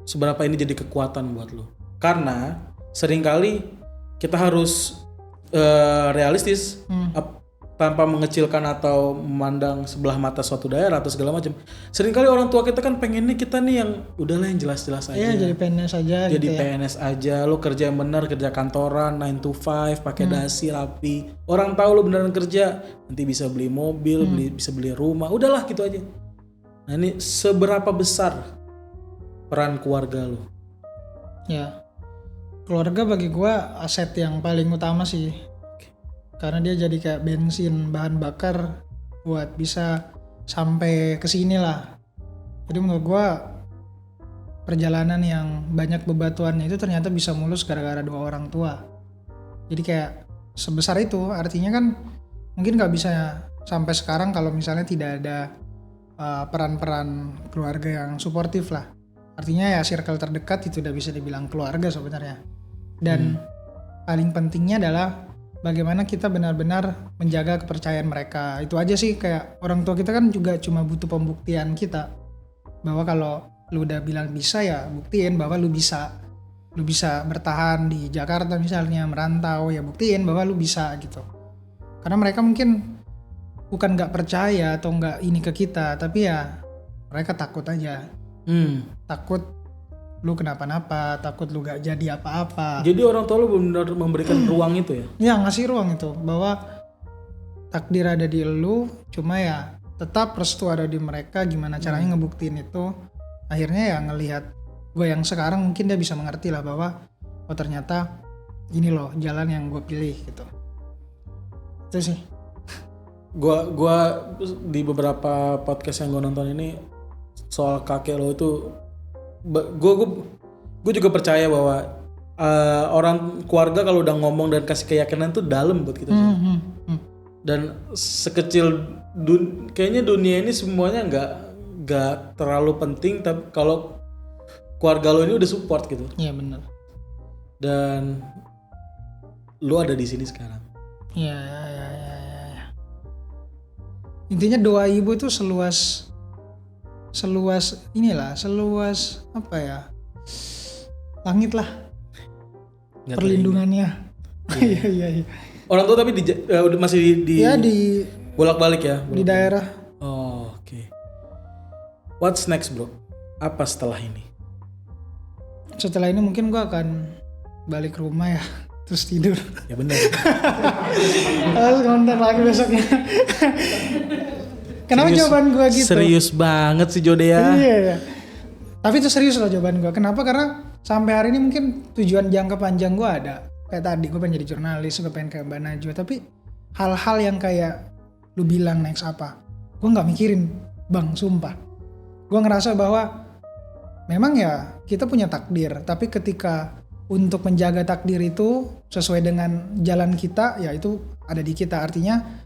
Seberapa ini jadi kekuatan buat lo? Karena seringkali kita harus realistis, tanpa mengecilkan atau memandang sebelah mata suatu daerah atau segala macam. Seringkali orang tua kita kan pengennya kita nih yang udahlah yang jelas-jelas aja. Iya, jadi PNS aja. Jadi gitu PNS aja, lo kerja yang benar, kerja kantoran 9 to 5, pakai dasi rapi. Orang tahu lo beneran kerja, nanti bisa beli mobil, bisa beli rumah. Udahlah gitu aja. Nah, ini seberapa besar peran keluarga lo? Ya. Keluarga bagi gua aset yang paling utama sih. Karena dia jadi kayak bensin, bahan bakar buat bisa sampai ke sini lah. Jadi menurut gua perjalanan yang banyak bebatuannya itu ternyata bisa mulus gara-gara dua orang tua. Jadi kayak sebesar itu, artinya kan mungkin gak bisa sampai sekarang kalau misalnya tidak ada peran-peran keluarga yang suportif lah. Artinya ya circle terdekat itu udah bisa dibilang keluarga sebenarnya. Dan paling pentingnya adalah bagaimana kita benar-benar menjaga kepercayaan mereka. Itu aja sih, kayak orang tua kita kan juga cuma butuh pembuktian kita. Bahwa kalau lu udah bilang bisa, ya buktiin bahwa lu bisa. Lu bisa bertahan di Jakarta misalnya, merantau, ya buktiin bahwa lu bisa gitu. Karena mereka mungkin bukan gak percaya atau gak ini ke kita, tapi ya mereka takut aja. Takut lu kenapa-napa, takut lu gak jadi apa-apa. Jadi orang tua lu benar memberikan ruang itu ya? Ya, ngasih ruang itu, bahwa takdir ada di lu, cuma ya tetap restu ada di mereka. Gimana caranya ngebuktiin itu. Akhirnya ya ngelihat gue yang sekarang, mungkin dia bisa mengerti lah bahwa oh ternyata ini loh jalan yang gue pilih gitu. Itu sih. Gue di beberapa podcast yang gue nonton ini soal kakek lo itu, gue juga percaya bahwa orang keluarga kalau udah ngomong dan kasih keyakinan tuh dalam buat kita. Dan sekecil kayaknya dunia ini semuanya nggak terlalu penting, tapi kalau keluarga lo ini udah support gitu. Iya benar. Dan lo ada di sini sekarang. Iya. Intinya doa ibu itu seluas apa ya, langit lah. Gak perlindungannya. Iya. Orang tua tapi masih di bolak-balik ya? Di daerah. Oh, oke. What's next bro? Apa setelah ini? Setelah ini mungkin gue akan balik rumah ya, terus tidur. Ya benar. Harus konten lagi besoknya. Kenapa serius, jawaban gue gitu? Serius banget sih Jode ya. Iya. Tapi itu serius loh jawaban gue. Kenapa? Karena sampai hari ini mungkin tujuan jangka panjang gue ada. Kayak tadi gue pengen jadi jurnalis, gue pengen kayak Mbak Najwa. Tapi hal-hal yang kayak lu bilang next apa, gue gak mikirin bang, sumpah. Gue ngerasa bahwa memang ya kita punya takdir. Tapi ketika untuk menjaga takdir itu sesuai dengan jalan kita, ya itu ada di kita. Artinya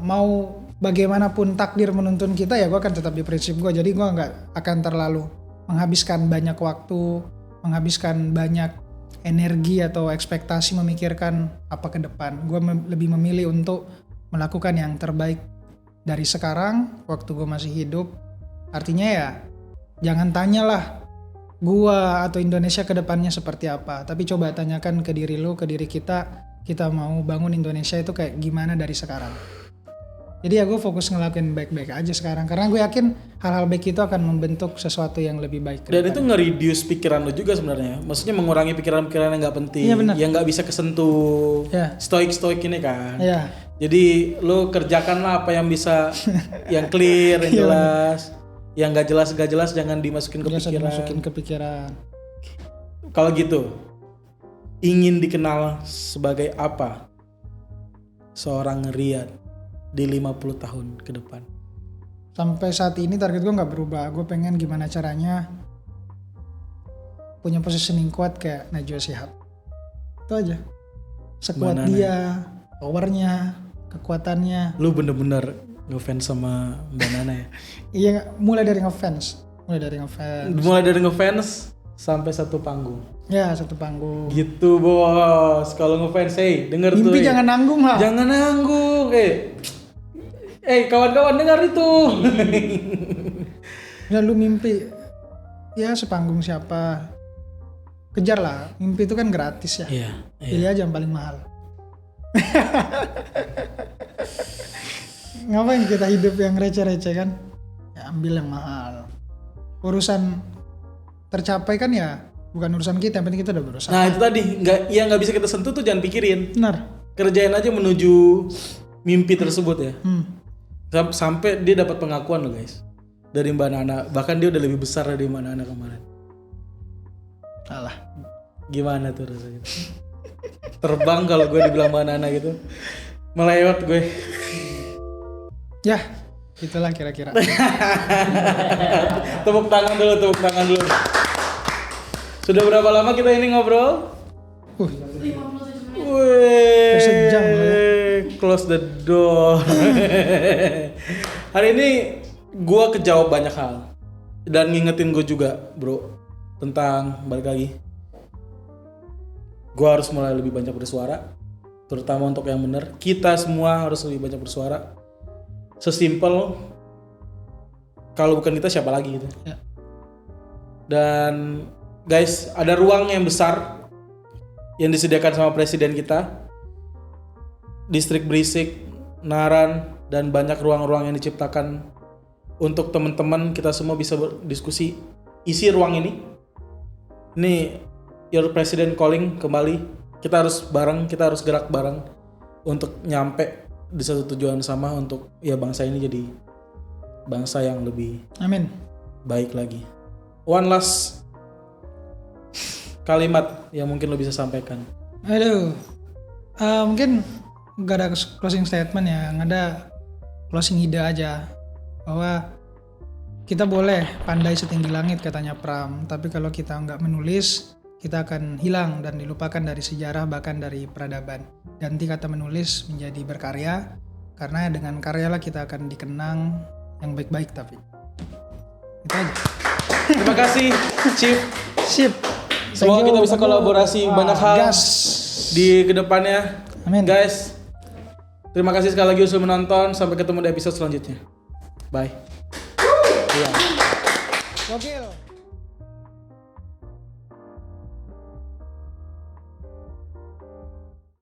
mau bagaimanapun takdir menuntun kita ya gue akan tetap di prinsip gue. Jadi gue nggak akan terlalu menghabiskan banyak waktu, menghabiskan banyak energi atau ekspektasi memikirkan apa ke depan. Gue lebih memilih untuk melakukan yang terbaik dari sekarang waktu gue masih hidup. Artinya ya jangan tanyalah gue atau Indonesia ke depannya seperti apa, tapi coba tanyakan ke diri lu, ke diri kita mau bangun Indonesia itu kayak gimana dari sekarang. Jadi ya gue fokus ngelakuin baik-baik aja sekarang, karena gue yakin hal-hal baik itu akan membentuk sesuatu yang lebih baik. Dan itu nge-reduce pikiran lo juga sebenarnya, maksudnya mengurangi pikiran-pikiran yang nggak penting, yang nggak bisa kesentuh, stoik ini kan. Jadi lo kerjakanlah apa yang bisa, yang clear, yang jelas, yang nggak jelas jangan dimasukin ke pikiran. Kalau gitu, ingin dikenal sebagai apa seorang Riyad di 50 tahun ke depan? Sampai saat ini target gue gak berubah. Gue pengen gimana caranya punya positioning kuat kayak Najwa Shihab. Itu aja. Sekuat dia, powernya, kekuatannya. Lu bener-bener ngefans sama Mbak Nana ya? Iya, mulai dari ngefans sampai satu panggung. Ya, satu panggung. Gitu bos. Kalau ngefans, denger mimpi tuh. Jangan nanggung lah. Jangan nanggung. Kawan-kawan dengar itu. Ya lu mimpi, ya sepanggung siapa, kejar lah. Mimpi itu kan gratis ya. Pilih aja yang paling mahal. Ngapain kita hidup yang receh-receh kan? Ya ambil yang mahal. Urusan tercapai kan ya bukan urusan kita, yang penting kita udah berusaha. Nah itu tadi, nggak bisa kita sentuh tuh jangan pikirin. Benar. Kerjain aja menuju mimpi tersebut ya. Sampai dia dapat pengakuan loh guys dari Mbak Nana, bahkan dia udah lebih besar dari Mbak Nana kemarin. Alah, gimana tuh rasanya? Terbang kalau gue dibilang Mbak Nana gitu, melewat gue. Ya, itulah kira-kira. Tepuk tangan dulu. Sudah berapa lama kita ini ngobrol? 57 menit. Sejam loh ya. Close the door. Hari ini gue kejawab banyak hal dan ngingetin gue juga bro tentang balik lagi. Gue harus mulai lebih banyak bersuara, terutama untuk yang benar. Kita semua harus lebih banyak bersuara. Sesimpel kalau bukan kita siapa lagi gitu. Ya. Dan guys, ada ruang yang besar yang disediakan sama presiden kita. Distrik Berisik, Naran, dan banyak ruang-ruang yang diciptakan untuk teman-teman kita semua bisa berdiskusi. Isi ruang ini. Ini your president calling kembali. Kita harus bareng, kita harus gerak bareng untuk nyampe di satu tujuan sama untuk ya bangsa ini jadi bangsa yang lebih baik lagi. One last kalimat yang mungkin lo bisa sampaikan. Mungkin gak ada closing statement ya, gak ada closing ide aja bahwa kita boleh pandai setinggi langit katanya Pram, tapi kalau kita nggak menulis kita akan hilang dan dilupakan dari sejarah bahkan dari peradaban. Ganti kata menulis menjadi berkarya, karena dengan karyalah kita akan dikenang yang baik-baik. Tapi itu aja. Terima kasih Chief. Sip. Semoga kita bisa kolaborasi banyak hal di kedepannya. Amin. Guys, terima kasih sekali lagi sudah menonton. Sampai ketemu di episode selanjutnya. Bye. Gokil.